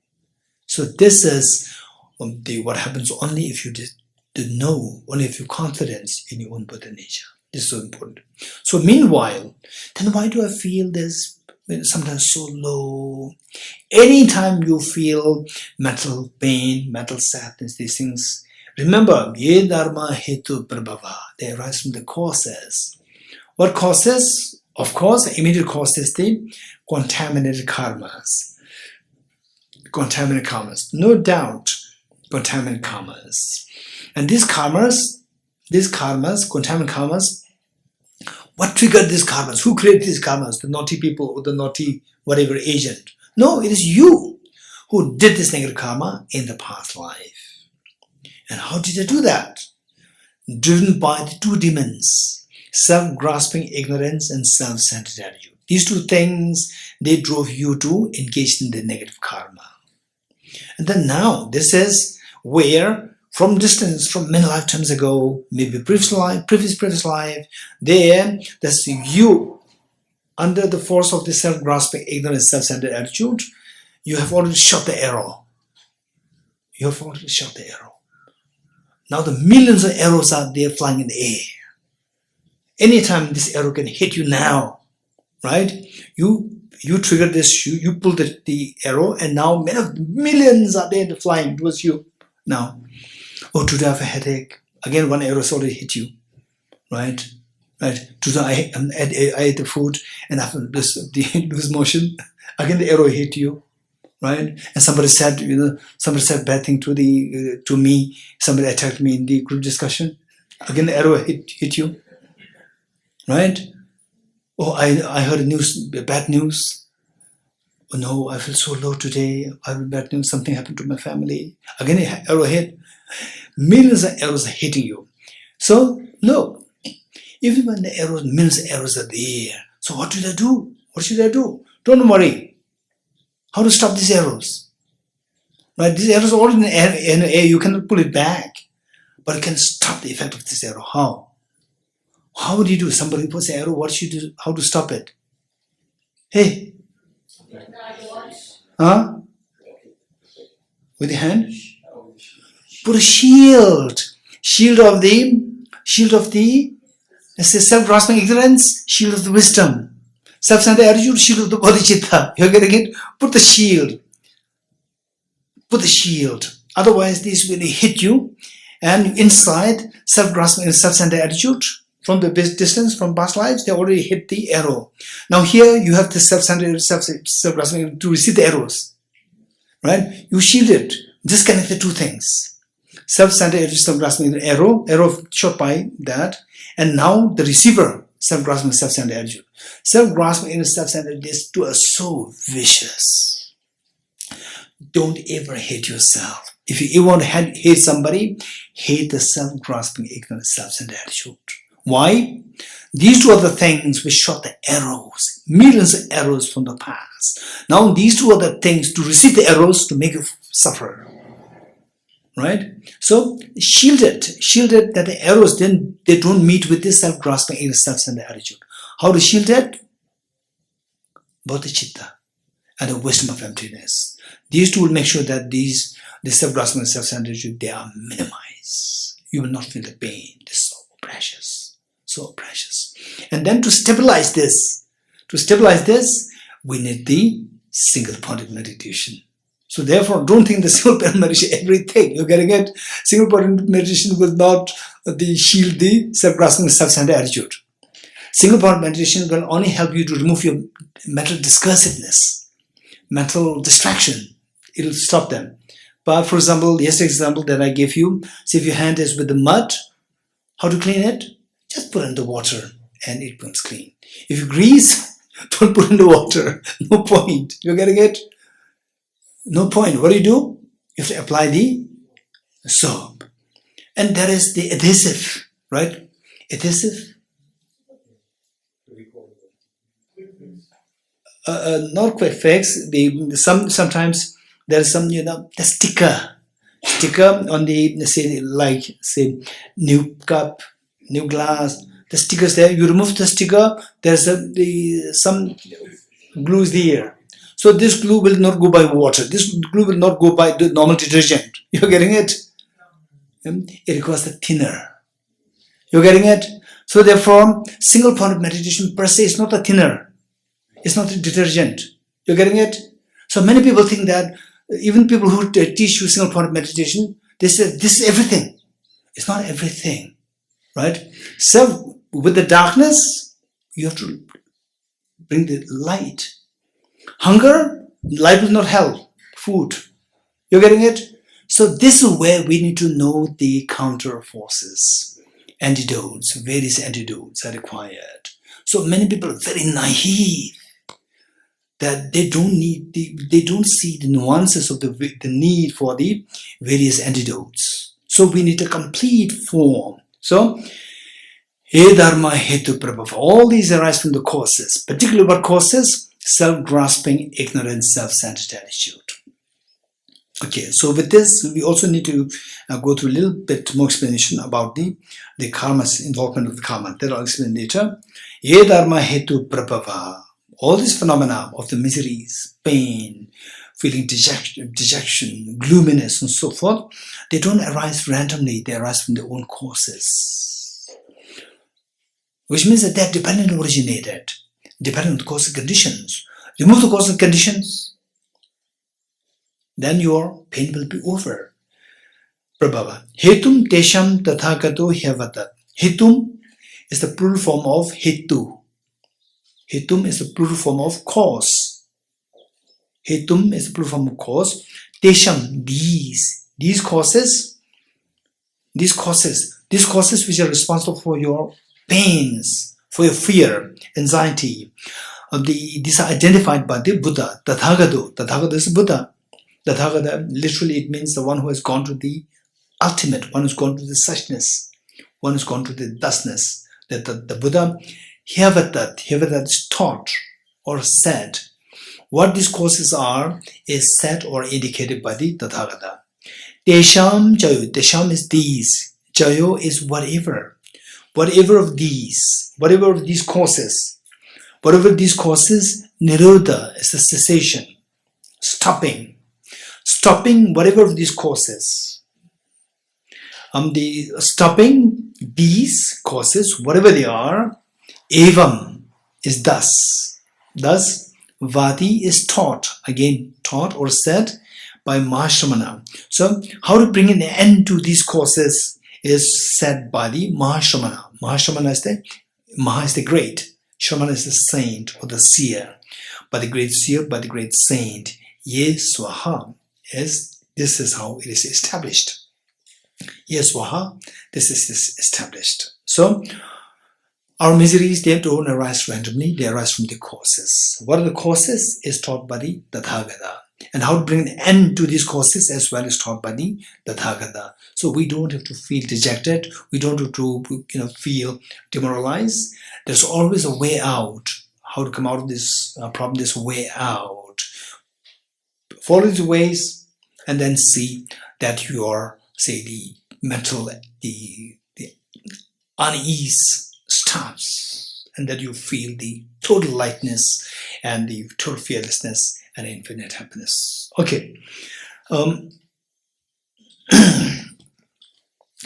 So this is what happens only if you know, only if you have confidence in your own Buddha nature. This is so important. So meanwhile, then why do I feel this sometimes so low? Anytime you feel mental pain, mental sadness, these things, remember, ye dharma hetu prabhava, they arise from the causes. What causes? Of course, the immediate cause is the contaminated karmas. Contaminated karmas. No doubt, contaminated karmas. And these karmas, contaminated karmas, what triggered these karmas? Who created these karmas? The naughty people or the naughty whatever agent? No, it is you who did this negative karma in the past life. And how did you do that? Driven by the two demons, self-grasping ignorance and self-centered attitude. These two things, they drove you to engage in the negative karma. And then now, this is where, from distance, from many lifetimes ago, maybe previous life, that's you, under the force of the self-grasping ignorance, self-centered attitude, you have already shot the arrow. You have already shot the arrow. Now the millions of arrows are there flying in the air. Anytime this arrow can hit you now, right? You trigger this, you pull the arrow, and now millions are there flying towards you now. Oh, today I have a headache. Again, one arrow has already hit you, right? Right. Today I ate the food and I have lose motion. Again, the arrow hit you, right? And somebody said bad thing to me. Somebody attacked me in the group discussion. Again, the arrow hit you, right? Oh, I heard bad news. Oh no, I feel so low today. I have bad news. Something happened to my family. Again, an arrow hit. Millions of arrows are hitting you. So look, even when millions of arrows are there. So what should I do? What should I do? Don't worry. How to stop these arrows? Right? These arrows are all in the air. You cannot pull it back, but you can stop the effect of this arrow. How? How would you do? Somebody puts an arrow, what should you do? How to stop it? Hey. Huh? With the hand? Put a shield. Shield of the self-grasping ignorance, shield of the wisdom. Self-centered attitude, shield of the bodhicitta. You're getting it? Put the shield. Put the shield. Otherwise, this will hit you. And inside, self-grasping and self-centered attitude, from the distance, from past lives, they already hit the arrow. Now here, you have the self-centered, self-grasping to receive the arrows. Right? You shield it. Disconnect the two things. Self-centered, self-grasping arrow shot by that. And now the receiver, self-grasping, self-centered attitude. Self-grasping and self-centered, these two are so vicious. Don't ever hate yourself. If you want to hate somebody, hate the self-grasping, ignorant, self-centered attitude. Why? These two are the things which shot the arrows, millions of arrows from the past. Now these two are the things to receive the arrows to make you suffer. Right? So shield it that the arrows they don't meet with this self-grasping, ignorant, self-centered attitude. How to shield it? Bodhicitta and the wisdom of emptiness. These two will make sure that the self-grasping and self-centered attitude, they are minimized. You will not feel the pain. This is so precious. So precious. And then to stabilize this, we need the single-pointed meditation. So therefore, don't think the single-pointed meditation everything. You're getting it? Single-pointed meditation will not shield the self-grasping, self-centered attitude. Single-pointed meditation will only help you to remove your mental discursiveness, mental distraction. It will stop them. But for example, yesterday's example that I gave you, see if your hand is with the mud, how to clean it? Just put it in the water and it becomes clean. If you grease, don't put it in the water. No point. You're getting it? No point. What do? You have to apply the soap. And there is the adhesive, right? Adhesive. Not quick fix. Sometimes there is some, the sticker on the, new cup, new glass, the stickers there. You remove the sticker. There's some glue is there. So this glue will not go by water. This glue will not go by the normal detergent. You're getting it? It requires the thinner. You're getting it? So therefore, single-pointed meditation per se is not a thinner. It's not a detergent. You're getting it? So many people think that, even people who teach you single-pointed meditation, they say this is everything. It's not everything. Right? So with the darkness, you have to bring the light. Hunger, light will not help. Food. You're getting it? So this is where we need to know the counter forces. Antidotes, various antidotes are required. So many people are very naive that they don't see the nuances of the need for the various antidotes. So we need a complete form. So, He Dharma Hetu Prabhava. All these arise from the causes. Particularly what causes? Self-grasping, ignorance, self-centered attitude. Okay, so with this, we also need to go through a little bit more explanation about the karma's involvement of the karma. That I'll explain later. He Dharma Hetu Prabhava. All these phenomena of the miseries, pain, feeling dejection, gloominess, and so forth, they don't arise randomly, they arise from their own causes. Which means that they're dependent originated, dependent on the cause and conditions. Remove the cause and conditions, then your pain will be over. Prabhava. Hetum tesham tathagato hyavatat. Hetum is the plural form of hetu. Hetum is the plural form of cause. Hetum is the plural form of cause. Tesham, these causes which are responsible for your pains, for your fear, anxiety. These are identified by the Buddha, Tathagata. Tathagata is Buddha. Tathagata, literally it means the one who has gone to the ultimate, one who's gone to the suchness, one who's gone to the thusness. The Buddha, Hyavatat is taught or said. What these causes are is said or indicated by the Tathagata. Tesham Jayo, Tesham is these. Jayo is whatever. Whatever of these causes, Nirodha is the cessation, stopping whatever of these causes. Stopping these causes, whatever they are, evam is thus. Thus, vati is taught, again taught or said by Mahashramana. So, how to bring an end to these causes is said by the Mahashramana. Mahashramana is the great. Shramana is the saint or the seer. By the great seer, by the great saint. Ye swaha this is how it is established. Ye swaha, this is established. So, our miseries, they don't arise randomly, they arise from the causes. What are the causes is taught by the Tathagata. And how to bring an end to these causes as well is taught by the Tathagata. So we don't have to feel dejected, we don't have to feel demoralized. There's always a way out. How to come out of this problem, there's a way out. Follow these ways and then see that your, say, the mental, the unease stops, and that you feel the total lightness and the total fearlessness and infinite happiness. Okay.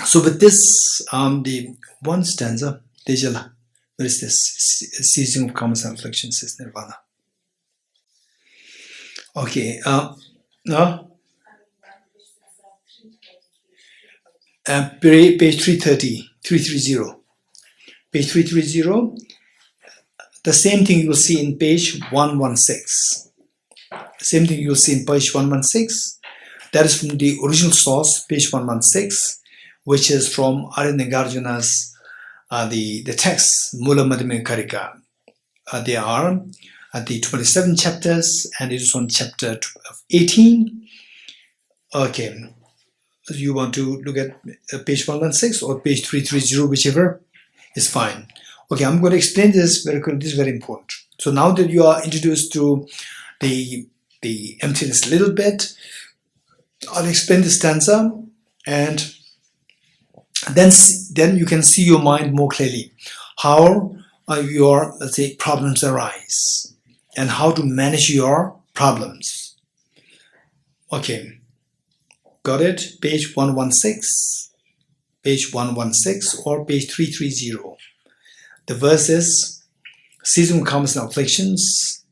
So with this, the one stanza, Tejala, where is this? Ceasing of karmas and afflictions is nirvana. Okay. Page 330. Page 330. The same thing you will see in page 116. Same thing you will see in page 116. That is from the original source, page 116, which is from Nagarjuna's the text, Mula Madhyamika Karika. They are at the 27 chapters, and it is on chapter 18. Okay, so you want to look at page 116 or page 330, whichever is fine. Okay, I'm going to explain this very quickly. This is very important. So now that you are introduced to the emptiness a little bit, I'll explain the stanza, and then you can see your mind more clearly. How your, let's say, problems arise, and how to manage your problems. Okay, got it? Page 116, or page 330. The verse is, ceasing karmas and afflictions.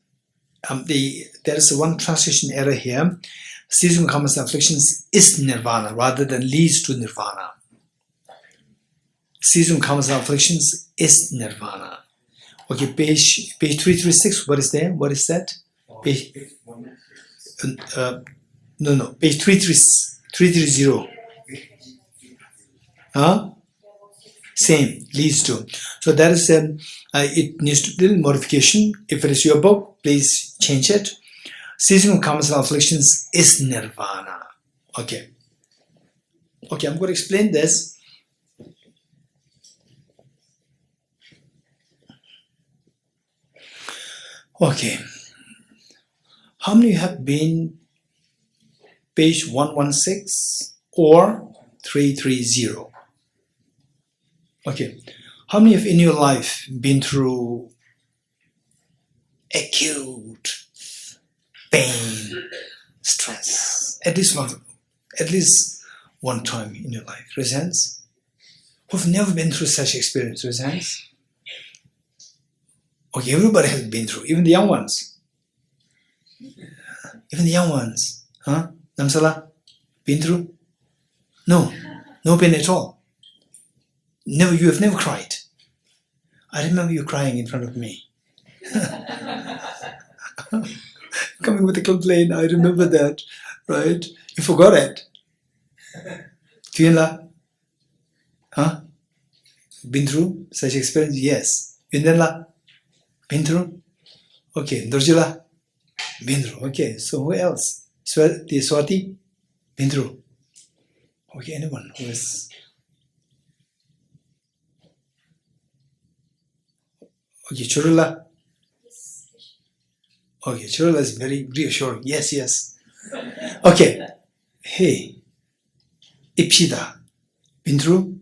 There is one translation error here. Ceasing karmas and afflictions is nirvana rather than leads to nirvana. Ceasing karmas and afflictions is nirvana. Okay, page 336. What is there? What is that? Page, page 330. Same, leads to. So that is it needs to little modification. If it is your book, please change it. Ceasing of karmas and afflictions is nirvana. Okay, I'm going to explain this. Okay, how many have been page 116 or 330? Okay, how many have in your life been through acute pain, stress. At least one time in your life. Raise hands. Who've never been through such experience? Raise hands. Okay, everybody has been through, even the young ones. Even the young ones. Huh? Namsala? Been through? No. No pain at all. Never, you have never cried. I remember you crying in front of me. Coming with a complaint, I remember that, right? You forgot it. Tuyenla? Huh? Been through such experience? Yes. Yundenla? Been through? Okay. Dorjila? Been through. Okay. So who else? Swati? Been through. Okay, anyone who is... Okay, Churula? Okay, Churula is very reassuring. Yes, yes. Okay. Hey, Ipshita, been through?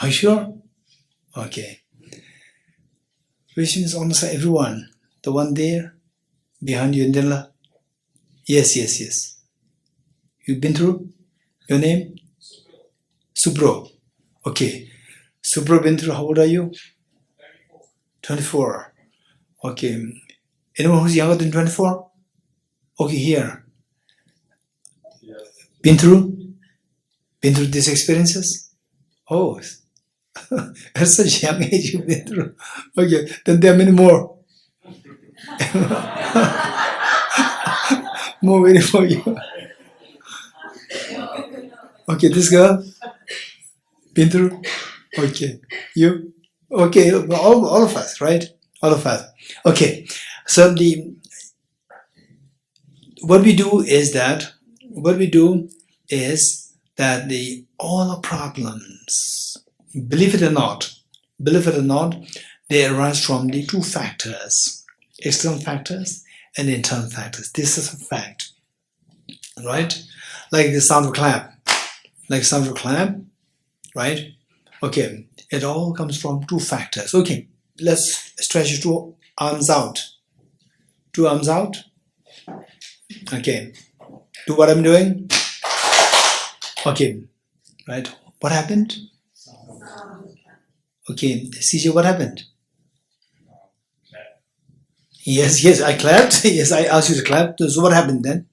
Are you sure? Okay. Which means almost everyone. The one there, behind you, Indela? Yes, yes, yes. You've been through? Your name? Subro. Okay. Subro been through, how old are you? 24. Okay. Anyone who's younger than 24? Okay, here. Been through? Been through these experiences? Oh, at such young age you've been through. Okay, then there are many more. More waiting for you. Okay, this girl? Been through? Okay. You? Okay, all of us, right? All of us. Okay, so what we do is that all our problems, believe it or not, they arise from the two factors, external factors and internal factors. This is a fact, right? Like the sound of a clap, right? Okay, it all comes from two factors. Okay, let's stretch your two arms out. Two arms out. Okay, do what I'm doing. Okay, right. What happened? Okay, CJ, what happened? Yes, I clapped. Yes, I asked you to clap. So what happened then?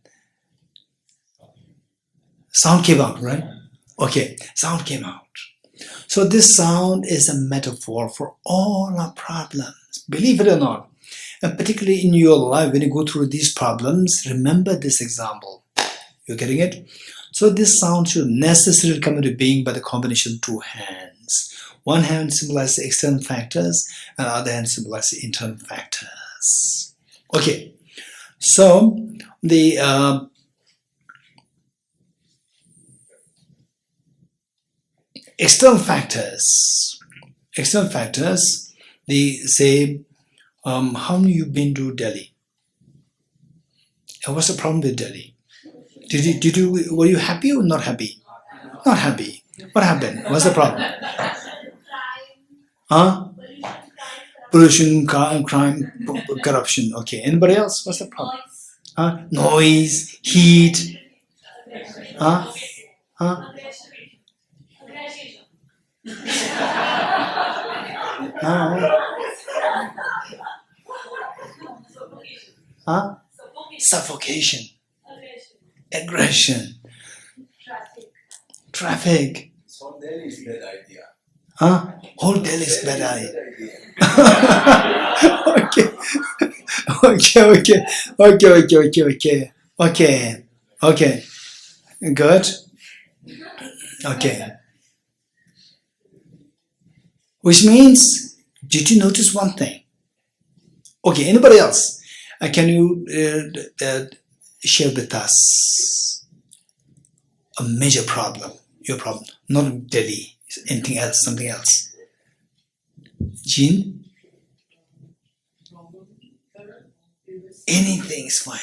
Sound came out, right? Okay, sound came out. So this sound is a metaphor for all our problems, believe it or not. And particularly in your life, when you go through these problems, remember this example. You're getting it? So this sound should necessarily come into being by the combination of two hands. One hand symbolizes the external factors, and the other hand symbolizes the internal factors. Okay, so the external factors, they say, how long you been to Delhi? And what's the problem with Delhi? Were you happy or not happy? Not happy. What happened? What's the problem? Huh? Pollution, crime, corruption. Okay. Anybody else? What's the problem? Huh? Noise, heat. Huh? Huh? Huh? Suffocation. Aggression. Traffic. Whole Delhi is bad idea. Huh? Whole Delhi is bad idea. Okay. Good. Okay. Which means, did you notice one thing? Okay, anybody else? Can you share with us a major problem, your problem, not Delhi, anything else, something else? Jean? Anything is fine.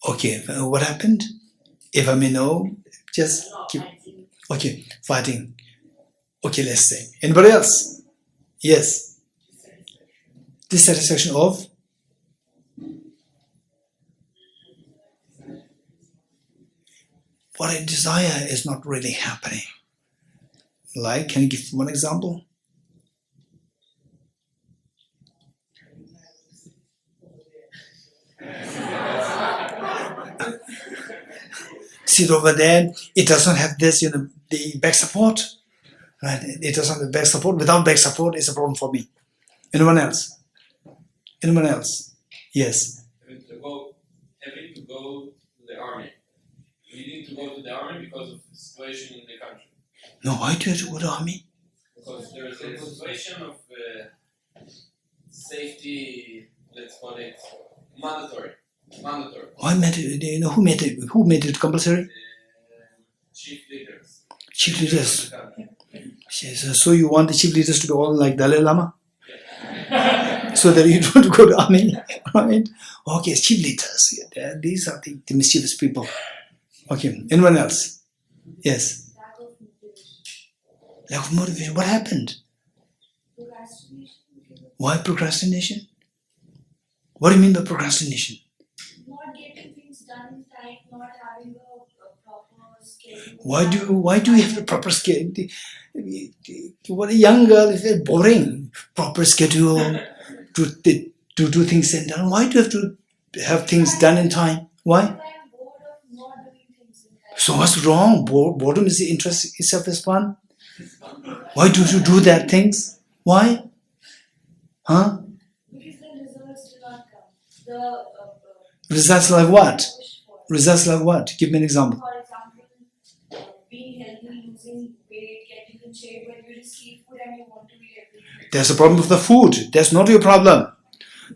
Okay, what happened? If I may know, just keep. Okay, fighting. Okay, let's say. Anybody else? Yes. dissatisfaction of what I desire is not really happening. Like, can you give one example? Sit over there, it doesn't have this, the back support. Right? It doesn't have the back support. Without back support, it's a problem for me. Anyone else? Anyone else? Yes. Having to go to the army. Needing to go to the army because of the situation in the country. No, why do you have to go to the army? Because there is a situation of safety, let's call it mandatory. Why mandatory? Do you know who made it compulsory? Chief leaders. Chief leaders. Yes, so you want the chief leaders to be all like Dalai Lama? So that you don't go to army, right? Okay, chief leaders. These are the mischievous people. Okay, anyone else? Yes. Lack of motivation. What happened? Why procrastination? What do you mean by procrastination? Not getting things done in time, not having a proper schedule. Why do you have a proper schedule? What a young girl is very boring. Proper schedule to do things in time. Why do you have to have things done in time? Why? I'm bored of not doing things in time. So what's wrong? Boredom is the interest itself is fun. Why do you do that things? Why? Huh? Because the results do not come. The Results like what? wish for. Results like what? Give me an example. For example, being healthy, losing weight, getting in shape, when you receive food and you want to eat everything. There's a problem with the food. That's not your problem.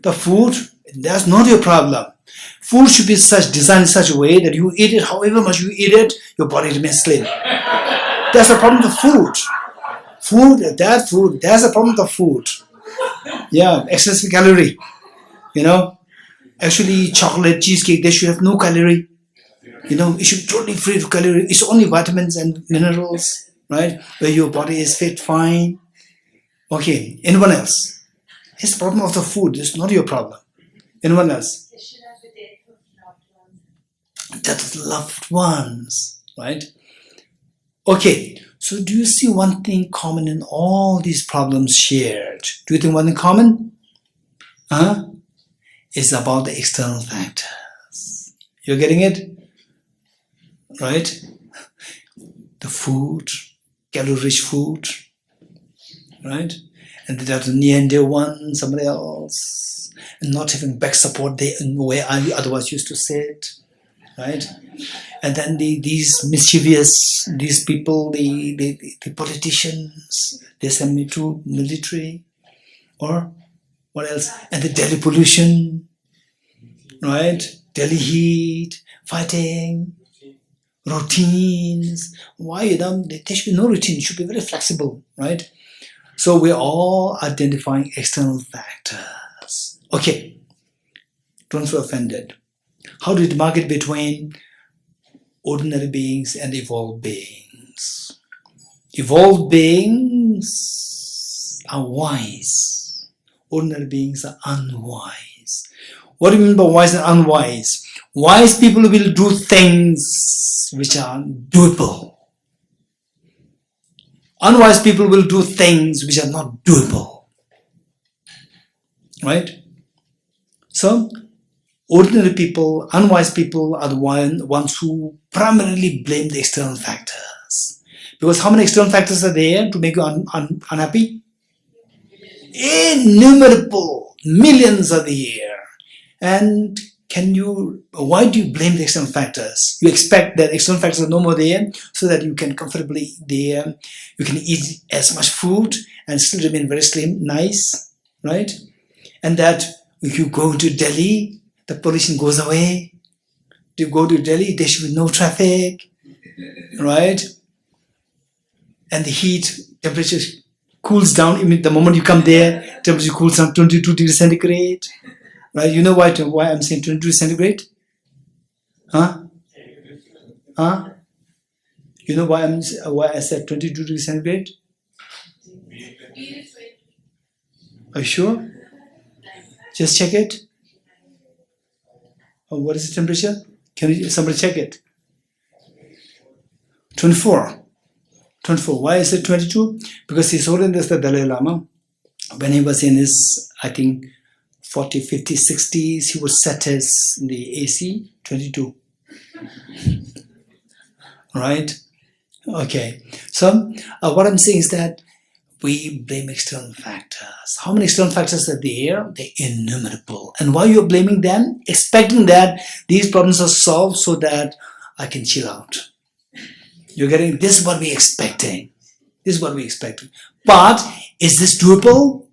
The food, that's not your problem. Food should be designed in such a way that you eat it, however much you eat it, your body remains slim. That's the problem with food. That's the problem with the food. Yeah, excessive calorie. Actually chocolate, cheesecake, they should have no calorie. It should be totally free of calorie. It's only vitamins and minerals, right? Where your body is fit, fine. Okay, anyone else? It's the problem of the food. It's not your problem. Anyone else? They should have the death of loved ones. Death of loved ones, right? Okay, so do you see one thing common in all these problems shared? Do you think one thing common? It's about the external factors. You're getting it? Right? The food, calorie-rich food, right? And there are the near and dear one, somebody else, and not having back support there where I otherwise used to sit, right? And then these mischievous, these people, the politicians, they send me to military, or what else? And the Delhi pollution, right? Delhi heat, fighting, routines. Why? There should be no routine. It should be very flexible, right? So we're all identifying external factors. Okay, don't feel offended. How do we mark it between ordinary beings and evolved beings? Evolved beings are wise. Ordinary beings are unwise. What do you mean by wise and unwise? Wise people will do things which are doable. Unwise people will do things which are not doable. Right? So, ordinary people, unwise people are the ones who primarily blame the external factors. Because how many external factors are there to make you unhappy? Innumerable, millions are there. And why do you blame the external factors? You expect that external factors are no more there so that you can comfortably there, you can eat as much food and still remain very slim, nice, right? And that if you go to Delhi, the pollution goes away. You go to Delhi, there should be no traffic, right? And the heat, temperature cools down. The moment you come there, temperature cools down 22 degrees centigrade. Right? You know why I'm saying 22 degrees centigrade? Huh? You know why I said 22 degrees centigrade? Are you sure? Just check it. Oh, what is the temperature? Can somebody check it? 24. 24. Why is it 22? Because His Holiness the Dalai Lama, when he was in his, I think, 40, 50, 60s, he would set the AC 22. Right? Okay. So what I'm saying is that we blame external factors. How many external factors are there? They're innumerable. And why you're blaming them? Expecting that these problems are solved so that I can chill out. You're getting, this is what we're expecting. This is what we're expecting. But is this doable?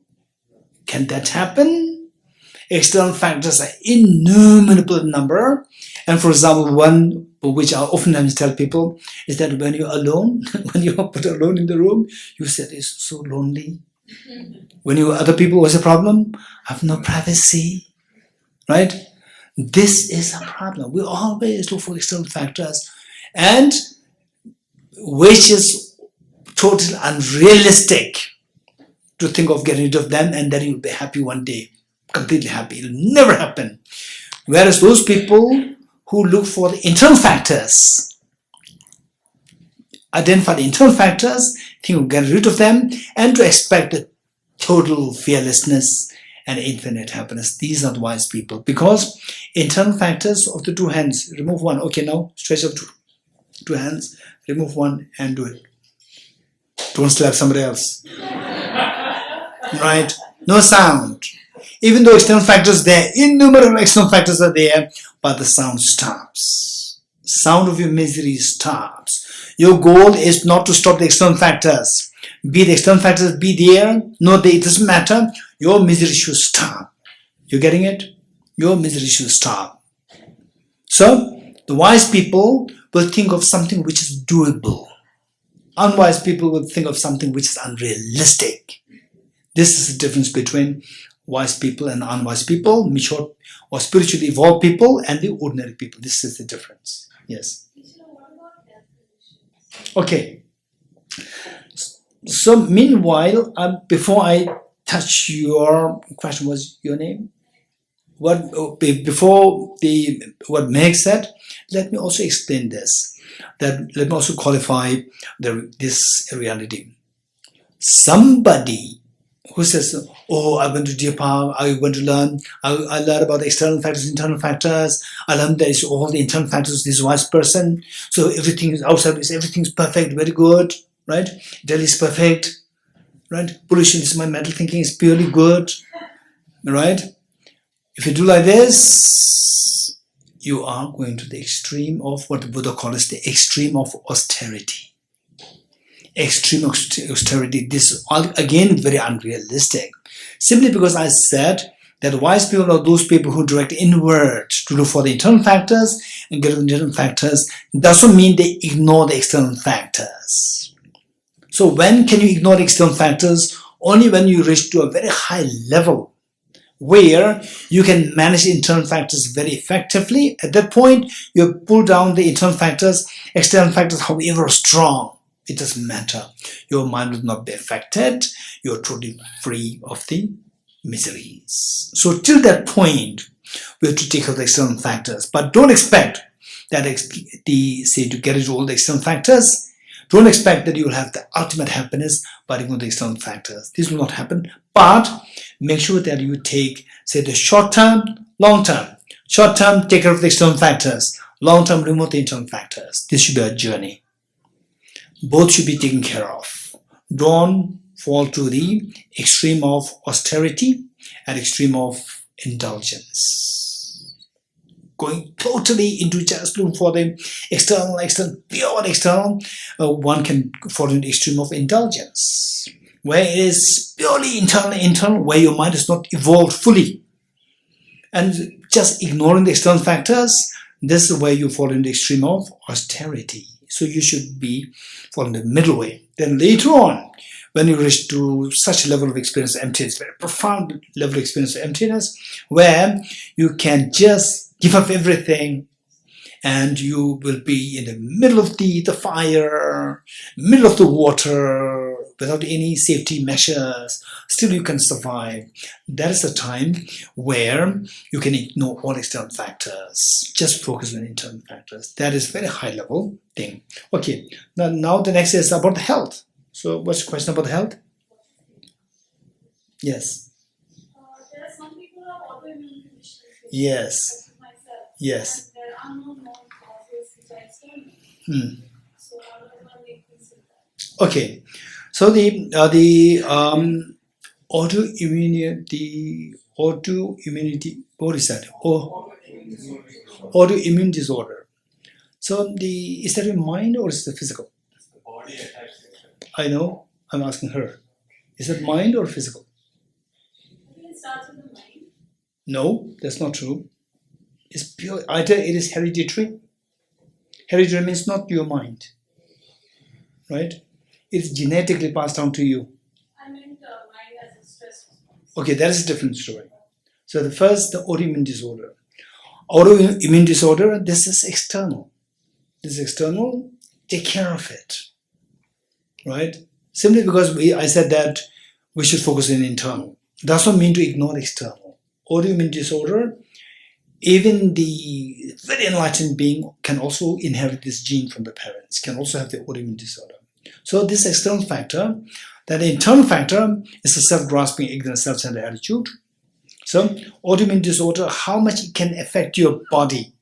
Can that happen? External factors are innumerable in number. And for example, one which I oftentimes tell people is that when you're alone, when you're put alone in the room, you said it's so lonely. When you're with other people, what's the problem? I have no privacy. Right? This is a problem. We always look for external factors, and which is totally unrealistic to think of getting rid of them and then you'll be happy one day. Completely happy. It'll never happen. Whereas those people who look for the internal factors, identify the internal factors, think of getting rid of them, and to expect the total fearlessness and infinite happiness. These are the wise people. Because internal factors of the two hands, remove one. Okay, now stretch out two hands, remove one and do it. Don't slap somebody else. Right? No sound. Even though external factors there, innumerable external factors are there, but the sound stops. Sound of your misery stops. Your goal is not to stop the external factors. Be the external factors be there, no, it doesn't matter. Your misery should stop. You getting it? Your misery should stop. So, the wise people will think of something which is doable. Unwise people will think of something which is unrealistic. This is the difference between wise people and unwise people, mature or spiritually evolved people and the ordinary people. This is the difference. Yes. Okay. So meanwhile, before I touch your question, was your name? Before what Meg said, let me also explain this. Let me also qualify this reality. Somebody who says, oh, I went to Deer Park, I went to learn, I learned about the external factors, internal factors, I learned there is all the internal factors, this wise person, so everything is outside, everything's perfect, very good, right? Delhi is perfect, right? Pollution is my mental thinking is purely good, right? If you do like this, you are going to the extreme of what the Buddha calls the extreme of austerity. Extreme austerity, this is again very unrealistic. Simply because I said that wise people are those people who direct inward to look for the internal factors and get rid of the internal factors, doesn't mean they ignore the external factors. So when can you ignore the external factors? Only when you reach to a very high level where you can manage internal factors very effectively. At that point, you pull down the internal factors, external factors, however strong. It doesn't matter. Your mind will not be affected. You're totally free of the miseries. So till that point, we have to take out the external factors. But don't expect that to get rid of all the external factors. Don't expect that you will have the ultimate happiness by ignoring the external factors. This will not happen. But make sure that you take, say, the short term, long term. Short term, take care of the external factors. Long term, remove the internal factors. This should be a journey. Both should be taken care of. Don't fall to the extreme of austerity and extreme of indulgence. Going totally into just looking for the external, pure external, one can fall into the extreme of indulgence, where it is purely internal, where your mind is not evolved fully. And just ignoring the external factors, this is where you fall into the extreme of austerity. So you should be following the middle way. Then later on, when you reach to such a level of experience of emptiness, very profound level of experience of emptiness, where you can just give up everything and you will be in the middle of the fire, middle of the water, without any safety measures, still you can survive. That is the time where you can ignore all external factors. Just focus on internal factors. That is very high level thing. Okay, now the next is about the health. So what's the question about the health? Yes. There are some people who have autoimmune conditions. Yes. Like myself. Yes. And there are no known causes which are external. So how do I make peace with that? Okay. So the autoimmunity, what is that? Autoimmune disorder. So is that your mind or is it physical? The body attacks to it. I know. I'm asking her. Is it mind or physical? I think it starts with the mind. No, that's not true. It's pure. Either it is hereditary. Hereditary means not your mind, right? It's genetically passed down to you. I meant mind as a stress response. Okay, that is a different story. So the autoimmune disorder. Autoimmune disorder, this is external. This is external. Take care of it, right? Simply because I said that we should focus on internal. Does not mean to ignore external. Autoimmune disorder, even the very enlightened being can also inherit this gene from the parents, can also have the autoimmune disorder. So this external factor, that internal factor is a self-grasping, ignorant, self-centered attitude. So autoimmune disorder, how much it can affect your body.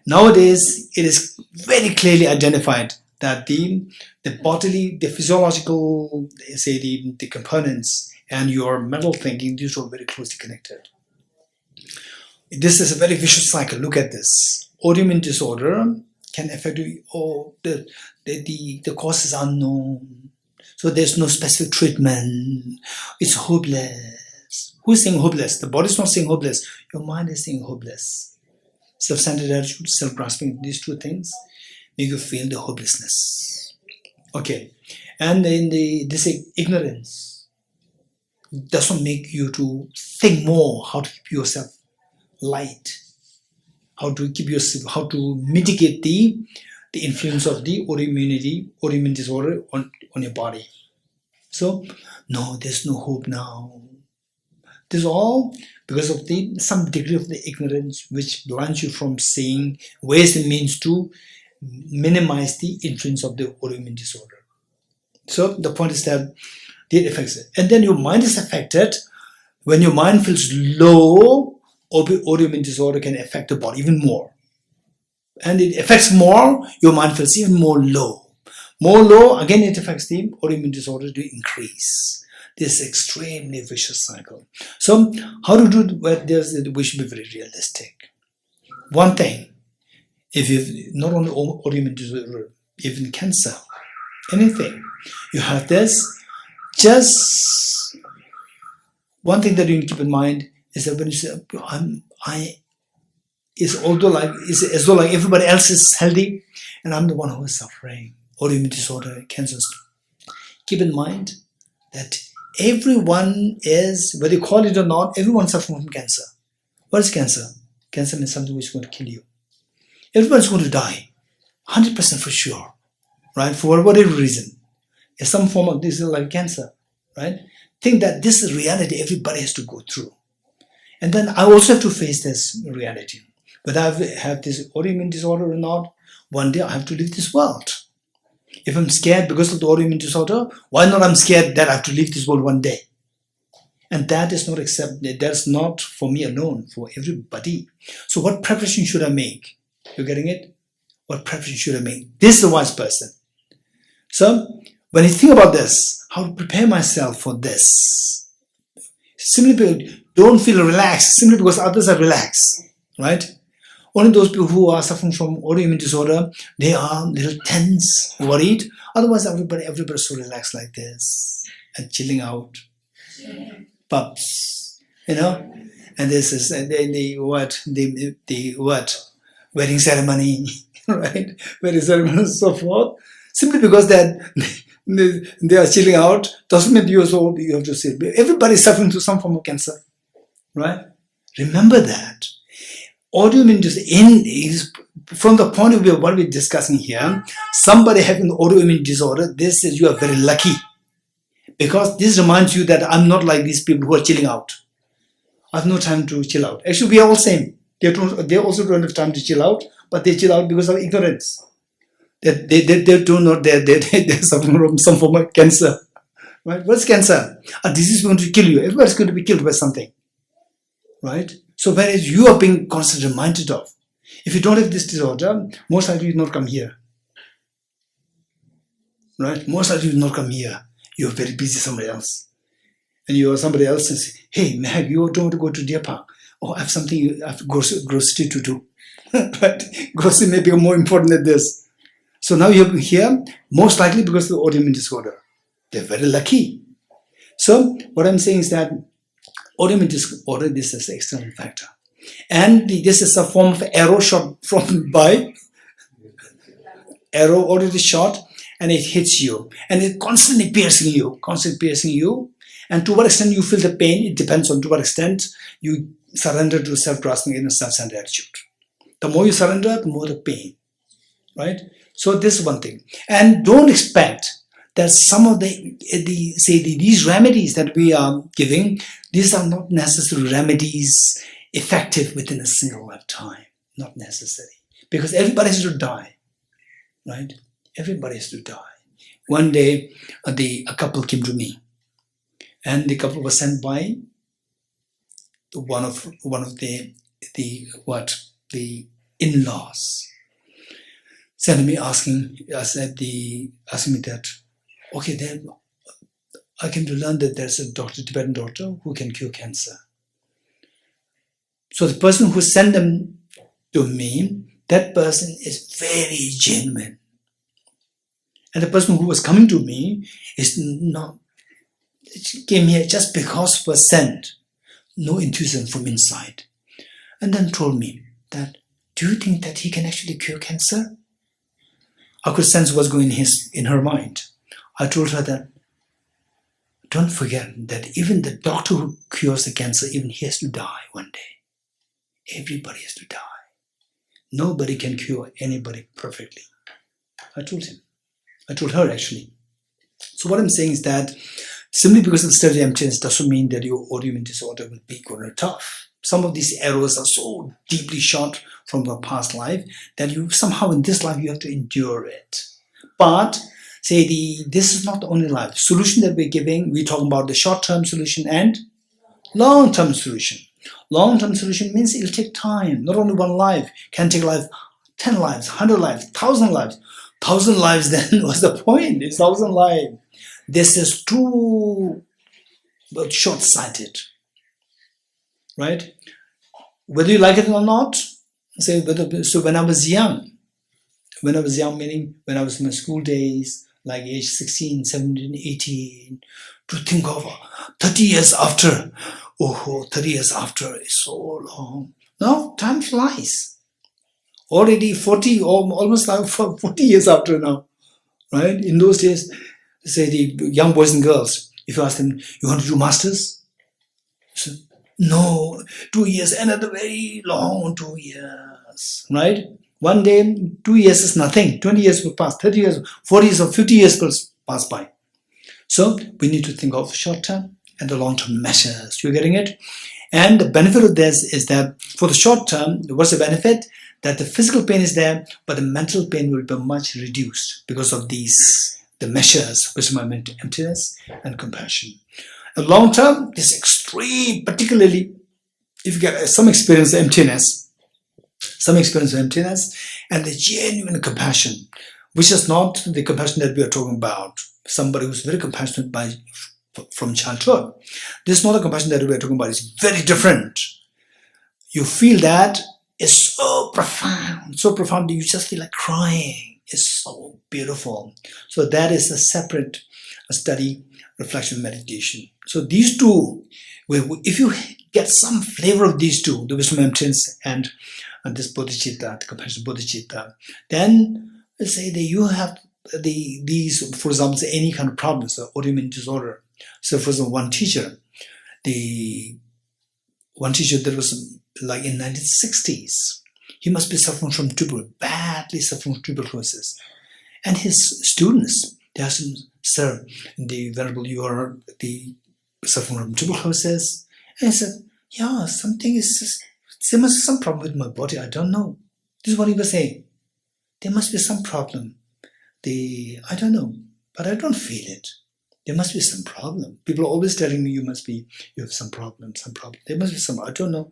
Nowadays, it is very clearly identified that the bodily, the physiological, say the components and your mental thinking, these are very closely connected. This is a very vicious cycle. Look at this. Autoimmune disorder can affect you. Oh, the cause is unknown. So there's no specific treatment. It's hopeless. Who's saying hopeless? The body's not saying hopeless. Your mind is saying hopeless. Self-centered attitude, self-grasping, these two things make you feel the hopelessness. Okay. And in this ignorance doesn't make you to think more how to keep yourself light, how to mitigate the influence of the autoimmune disorder on your body. So, no, there's no hope now. This is all because of some degree of the ignorance which blinds you from seeing ways and means to minimize the influence of the autoimmune disorder. So the point is that it affects it. And then your mind is affected. When your mind feels low, autoimmune disorder can affect the body even more. And it affects more, your mind feels even more low. More low, again it affects the autoimmune disorder to increase. This extremely vicious cycle. So how to do it? We should be very realistic. One thing, if you've not only autoimmune disorder, even cancer, anything, you have this, just one thing that you need to keep in mind is that when you say, it's as though like everybody else is healthy and I'm the one who is suffering. Autoimmune disorder, cancer. Keep in mind that everyone is, whether you call it or not, everyone suffering from cancer. What is cancer? Cancer means something which is going to kill you. Everyone's going to die, 100% for sure, right? For whatever reason. It's some form of this is like cancer, right? Think that this is reality everybody has to go through. And then I also have to face this reality. Whether I have this autoimmune disorder or not, one day I have to leave this world. If I'm scared because of the autoimmune disorder, why not I'm scared that I have to leave this world one day? And that is not accepted. That's not for me alone, for everybody. So what preparation should I make? You're getting it? What preparation should I make? This is the wise person. So when you think about this, how to prepare myself for this? Simply don't feel relaxed simply because others are relaxed, right? Only those people who are suffering from autoimmune disorder, they are a little tense, worried. Otherwise, everybody's so relaxed like this and chilling out. Pups, And this is the wedding ceremony, right? Wedding ceremony and so forth. Simply because that they are chilling out doesn't mean you have to say. Everybody is suffering from some form of cancer, right? Remember that. autoimmune is from the point of view of what we're discussing here. Somebody having autoimmune disorder, this is, you are very lucky, because this reminds you that I'm not like these people who are chilling out. I have no time to chill out. Actually, we are all same. They also don't have time to chill out, but they chill out because of ignorance. They do not. They're suffering from some form of cancer. Right? What's cancer? A disease is going to kill you. Everybody's going to be killed by something. Right? So whereas you are being constantly reminded of, if you don't have this disorder, most likely you will not come here. Right? Most likely you will not come here. You're very busy somewhere else. And you are somebody else and say, hey, Meg, you don't want to go to deer park. Oh, I have something, I have grocery to do. Right? Grocery may become more important than this. So now you're here, most likely because of the autoimmune disorder. They're very lucky. So what I'm saying is that autoimmune disorder, this is the external factor. And this is a form of arrow shot from by, arrow already shot, and it hits you. And it constantly piercing you. And to what extent you feel the pain, it depends on to what extent you surrender to self-grasping and self-centered attitude. The more you surrender, the more the pain. Right? So this is one thing. And don't expect that some of these remedies that we are giving, these are not necessarily remedies effective within a single lifetime. Not necessary. Because everybody has to die. Right? Everybody has to die. One day, a couple came to me. And the couple was sent by one of the in-laws. Sent me asking me that, okay, then I came to learn that there's a Tibetan doctor who can cure cancer. So the person who sent them to me, that person is very genuine. And the person who was coming to me is not, came here just because was sent, no enthusiasm from inside. And then told me that, do you think that he can actually cure cancer? I could sense what's going in her mind. I told her that, don't forget that even the doctor who cures the cancer, even he has to die one day. Everybody has to die. Nobody can cure anybody perfectly. I told her actually. So what I'm saying is that simply because of the study of emptiness doesn't mean that your autoimmune disorder will be good or tough. Some of these arrows are so deeply shot from the past life that you somehow in this life you have to endure it. But this is not the only life. The solution that we're giving, we're talking about the short-term solution and long-term solution. Long-term solution means it'll take time. Not only one life, can take life, 10 lives, 100 lives, 1,000 lives. 1,000 lives then was the point. It's 1,000 lives. This is too short-sighted. Right? Whether you like it or not, so when I was young, meaning when I was in my school days, like age 16, 17, 18, to think of 30 years after, 30 years after is so long. Now, time flies. Already 40, or almost like 40 years after now, right? In those days, say the young boys and girls, if you ask them, you want to do masters? So, no, 2 years, another very long 2 years, right? One day, 2 years is nothing. 20 years will pass, 30 years, 40 years or 50 years will pass by. So we need to think of short-term and the long-term measures. You're getting it? And the benefit of this is that for the short term, what's the benefit? That the physical pain is there, but the mental pain will be much reduced because of the measures, which are emptiness and compassion. The long term, this extreme, particularly if you get some experience of emptiness, and the genuine compassion, which is not the compassion that we are talking about. Somebody who's very compassionate from childhood. This is not the compassion that we are talking about. It's very different. You feel that it's so profound that you just feel like crying. It's so beautiful. So that is a separate study, reflection, meditation. So these two, if you get some flavor of these two, the wisdom emptiness and this bodhicitta, the compassion bodhicitta, then let's say that you have these, for example, any kind of problems, autoimmune disorder. So for example, one teacher, one teacher that was like in 1960s. He must be suffering from badly suffering from tuberculosis. And his students, they asked him, "Sir, the Venerable, you are suffering from tuberculosis?" And he said, "Yeah, something is just, there must be some problem with my body. I don't know." This is what he was saying. There must be some problem. I don't know, but I don't feel it. There must be some problem. People are always telling me you have some problem. There must be some, I don't know.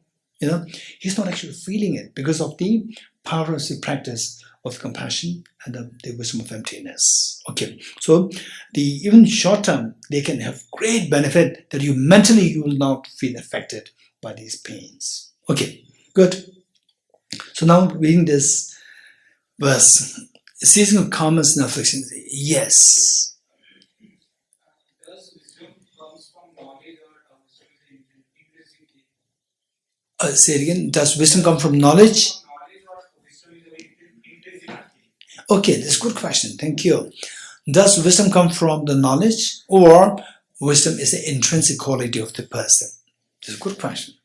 He's not actually feeling it because of the power of the practice of compassion and the wisdom of emptiness. Okay, so even short term, they can have great benefit that you will not feel affected by these pains. Okay, good. So now reading this verse, ceasing of karmas and afflictions. Yes. Does wisdom comes from knowledge or wisdom is increasing? Say it again. Does wisdom come from knowledge? Okay, that's a good question. Thank you. Does wisdom come from the knowledge, or wisdom is the intrinsic quality of the person? That's a good question.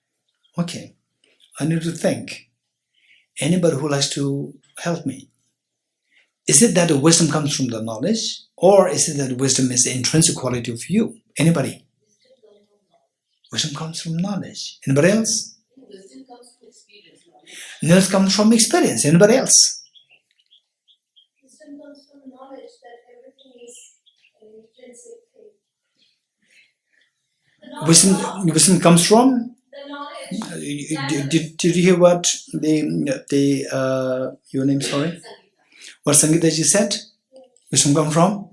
Okay, I need to think. Anybody who likes to help me? Is it that the wisdom comes from the knowledge, or is it that wisdom is the intrinsic quality of you? Anybody? Wisdom comes from knowledge. Anybody else? Wisdom comes from experience. Knowledge comes from experience. Anybody else? Wisdom comes from knowledge that everything is an intrinsic thing. Wisdom comes from. The knowledge. Did you hear what your name? Sorry, what Sangeeta ji said? Wisdom comes from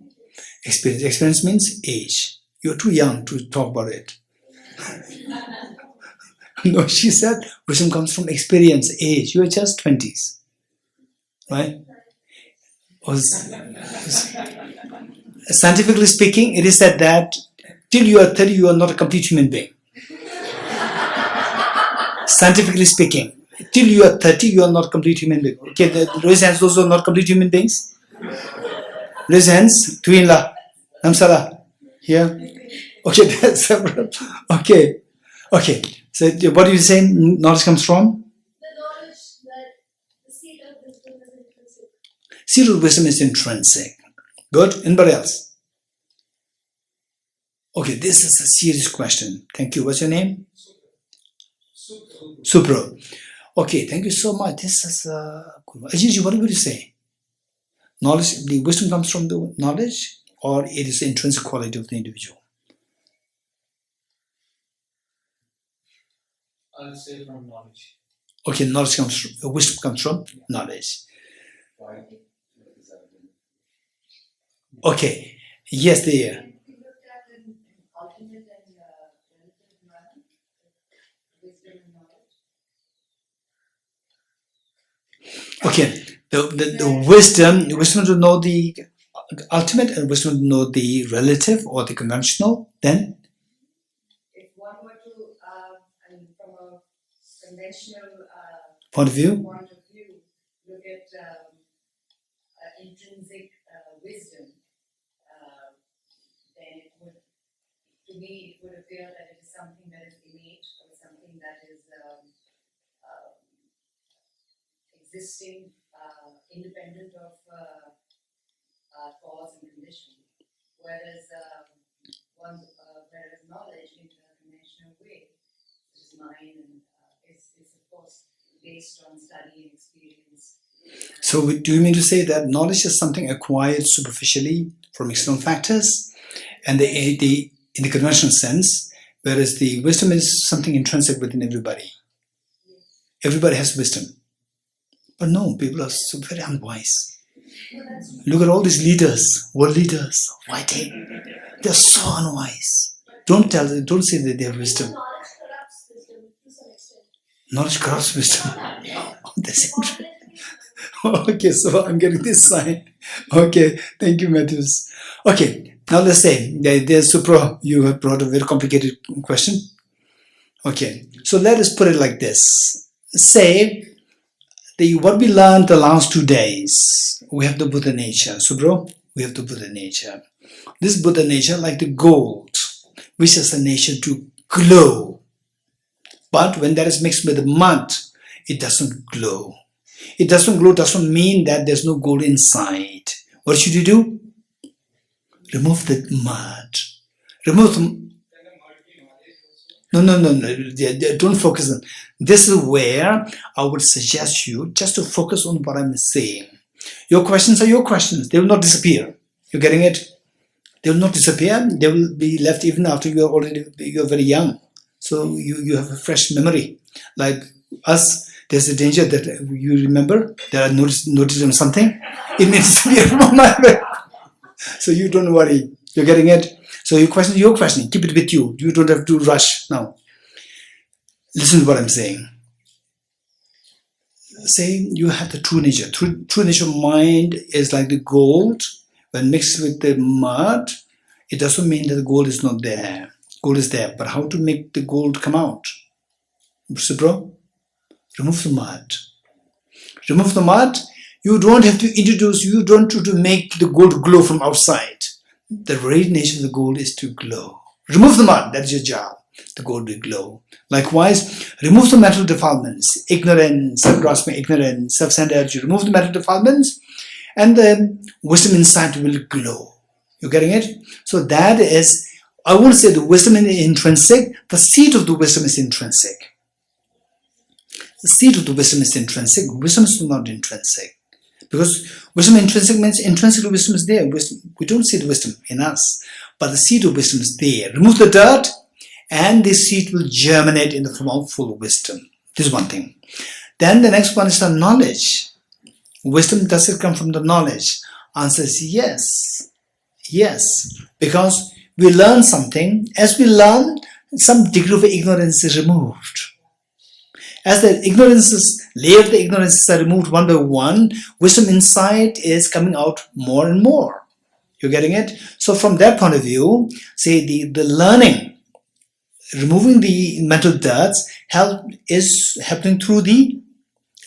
experience. Experience means age. You're too young to talk about it. No, she said wisdom comes from experience, age. You're just 20s, right? Scientifically speaking, it is said that till you are 30, you are not a complete human being. Scientifically speaking, till you are 30, you are not a complete human being. Okay, raise hands, those who are not complete human beings. Raise hands. Tuinla, Namsala. Here. Okay, there's several. Okay. So what are you saying? Knowledge comes from? The knowledge that the seed of wisdom is intrinsic. Seed of wisdom is intrinsic. Good. Anybody else? Okay, this is a serious question. Thank you. What's your name? Supro. Okay, thank you so much. This is good. Ajiji, what would you say? Knowledge, the wisdom comes from the knowledge, or it is the intrinsic quality of the individual? I'll say from knowledge. Okay, knowledge comes from, wisdom comes from knowledge. Okay, yes, there. If you looked at an alternate and relative manner, wisdom and knowledge. Okay, the wisdom to know the ultimate and wisdom to know the relative or the conventional, then? If one were to, from a conventional Point of view? look at intrinsic wisdom, then it would, to me, it would appear that it is something that is innate or something that is existing, independent of cause and condition. Whereas whereas knowledge in a conventional way, which is mine and is of course based on study and experience. So do you mean to say that knowledge is something acquired superficially from external factors, and in the conventional sense, whereas the wisdom is something intrinsic within everybody? Everybody has wisdom. But no, people are so very unwise. Look at all these leaders, world leaders, fighting. They're so unwise. Don't say that they have wisdom. Knowledge corrupts wisdom to some extent. Knowledge corrupts wisdom. That's interesting. Okay, so I'm getting this sign. Okay, thank you, Matthews. Okay, now let's say, there's Supro, you have brought a very complicated question. Okay, so let us put it like this. Say, what we learned the last 2 days, we have the Buddha nature. Supro, we have the Buddha nature. This Buddha nature, like the gold, which has the nature to glow. But when that is mixed with the mud, it doesn't glow. It doesn't glow doesn't mean that there's no gold inside. What should you do? Remove the mud. Remove the... No. Don't focus on. This is where I would suggest you just to focus on what I'm saying. Your questions are your questions. They will not disappear. You're getting it? They will not disappear. They will be left even after you're very young. So you have a fresh memory. Like us, there's a danger that you remember that I noticed something. It may disappear from my memory. So you don't worry. You're getting it? So your question. Keep it with you. You don't have to rush now. Listen to what I'm saying. Say you have the true nature. True nature mind is like the gold. When mixed with the mud, it doesn't mean that the gold is not there. Gold is there. But how to make the gold come out? So bro, remove the mud. Remove the mud. You don't have to introduce, you don't have to make the gold glow from outside. The very nature of the gold is to glow. Remove the mud, that is your job. The gold will glow. Likewise, remove the mental defilements, ignorance, self-grasping ignorance, self-centered. You remove the mental defilements and the wisdom inside will glow. You're getting it? So that is, I won't say the wisdom is intrinsic, the seed of the wisdom is intrinsic. The seed of the wisdom is intrinsic, wisdom is not intrinsic. Because wisdom intrinsic means intrinsically wisdom is there. We don't see the wisdom in us, but the seed of wisdom is there. Remove the dirt, and this seed will germinate in the form of full wisdom. This is one thing. Then the next one is the knowledge. Wisdom, does it come from the knowledge? Answer is yes. Yes. Because we learn something. As we learn, some degree of ignorance is removed. As the layer of the ignorances are removed one by one, wisdom inside is coming out more and more. You're getting it? So from that point of view, say the learning, removing the mental dirts is happening through the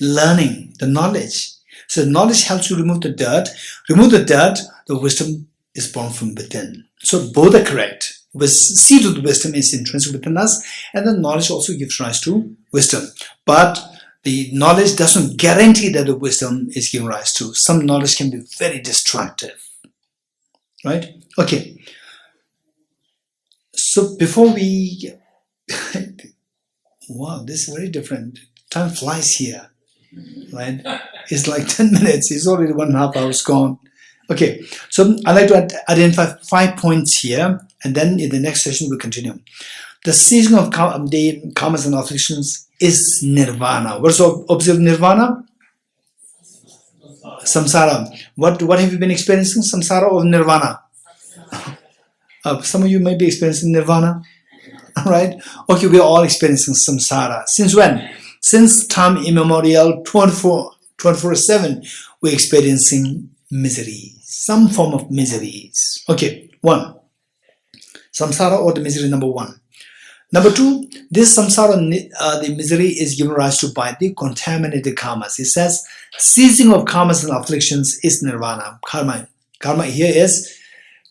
learning, the knowledge. So knowledge helps you remove the dirt. Remove the dirt, the wisdom is born from within. So both are correct. The seed of the wisdom is intrinsic within us, and the knowledge also gives rise to wisdom. But the knowledge doesn't guarantee that the wisdom is given rise to. Some knowledge can be very destructive. Right? Okay. So before we... wow, this is very different. Time flies here. Right? It's like 10 minutes. It's already 1.5 hours gone. Okay. So I'd like to identify 5 points here, and then in the next session we'll continue. The ceasing of the karmas and afflictions is nirvana. What is observed nirvana? Samsara. What have you been experiencing? Samsara or nirvana? Some of you may be experiencing nirvana. Right? Okay, we're all experiencing samsara. Since when? Since time immemorial, 24/7, we're experiencing misery. Some form of miseries. Okay, 1. Samsara or the misery number 1. Number 2, this samsara, the misery is given rise to by the contaminated karmas. It says, ceasing of karmas and afflictions is nirvana. Karma here is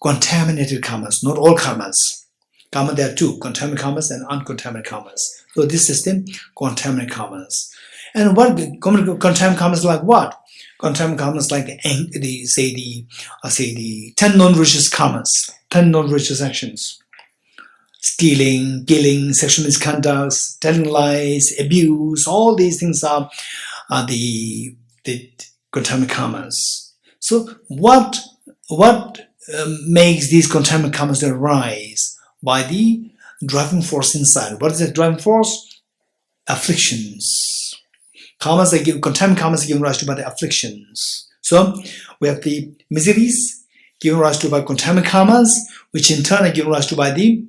contaminated karmas, not all karmas. Karma, there are 2, contaminated karmas and uncontaminated karmas. So this is the contaminated karmas. And what contaminated karmas like what? Contaminated karmas like the 10 non-religious karmas, 10 non-religious actions. Stealing, killing, sexual misconducts, telling lies, abuse, all these things are the contaminated karmas. So what makes these contaminated karmas arise? By the driving force inside. What is the driving force? Afflictions. Contaminated karmas are given rise to by the afflictions. So we have the miseries given rise to by contaminated karmas, which in turn are given rise to by the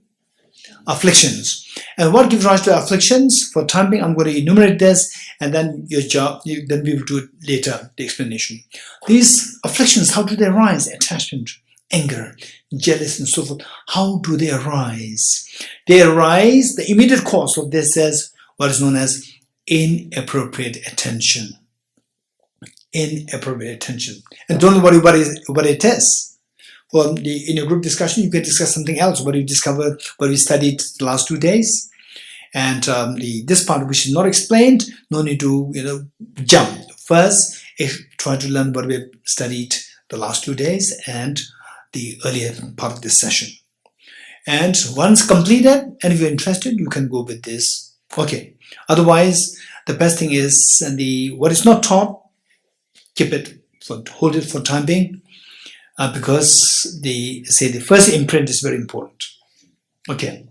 afflictions. And what gives rise to afflictions? For time being, I'm going to enumerate this, and then then we will do it later, the explanation. These afflictions, how do they arise? Attachment, anger, jealousy, and so forth. How do they arise? They arise, the immediate cause of this is what is known as inappropriate attention. Inappropriate attention. And don't worry what it is. In your group discussion, you can discuss something else, what you discovered, what you studied the last 2 days. And this part which is not explained, no need to jump. First, try to learn what we have studied the last 2 days and the earlier part of this session. And once completed, and if you're interested, you can go with this. Okay. Otherwise, the best thing is what is not taught, hold it for time being, because the first imprint is very important. Okay.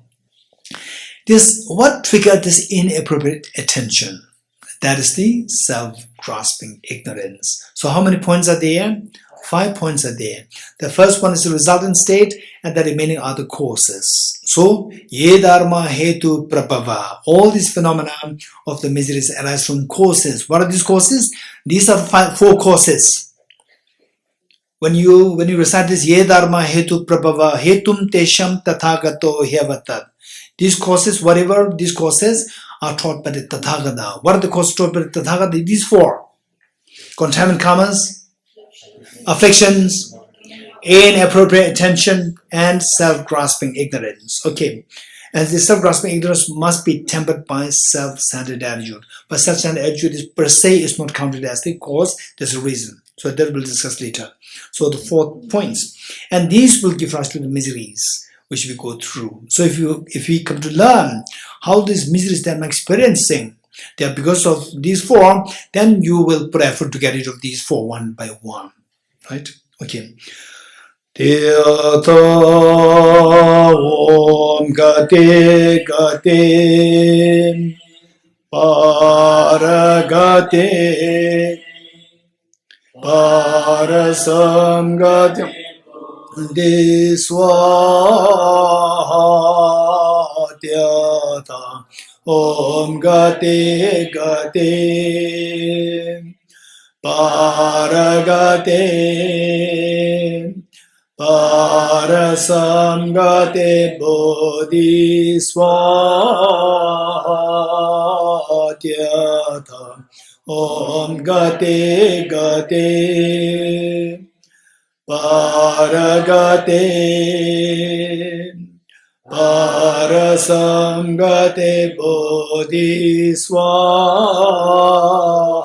What triggered this inappropriate attention? That is the self-grasping ignorance. So how many points are there? 5 points are there. The first one is the resultant state, and the remaining are the causes. So, ye dharma hetu prabhava. All these phenomena of the miseries arise from causes. What are these causes? These are 4 causes. When you recite this, ye dharma hetu prabhava hetum tesham tathagato hyavatad. These causes, whatever these causes, are taught by the Tathagata. What are the causes taught by the Tathagata? These 4. Contaminant karmas, afflictions, inappropriate attention, and self-grasping ignorance. Okay. And this self-grasping ignorance must be tempered by self-centered attitude. But self-centered attitude per se is not counted as the cause. There's a reason. So that we'll discuss later. So the 4 points. And these will give rise to the miseries which we go through. So if we come to learn how these miseries that I'm experiencing, they are because of these 4, then you will put effort to get rid of these 4 one by one. Right? Okay. Tiyata om gate gate paragate parasam gate Diswatyata Om Gate Gate Paragate Parasam Gate Bodhiswatyata Om Gate Gate Paragate Parasam Gate Bodhiswatyata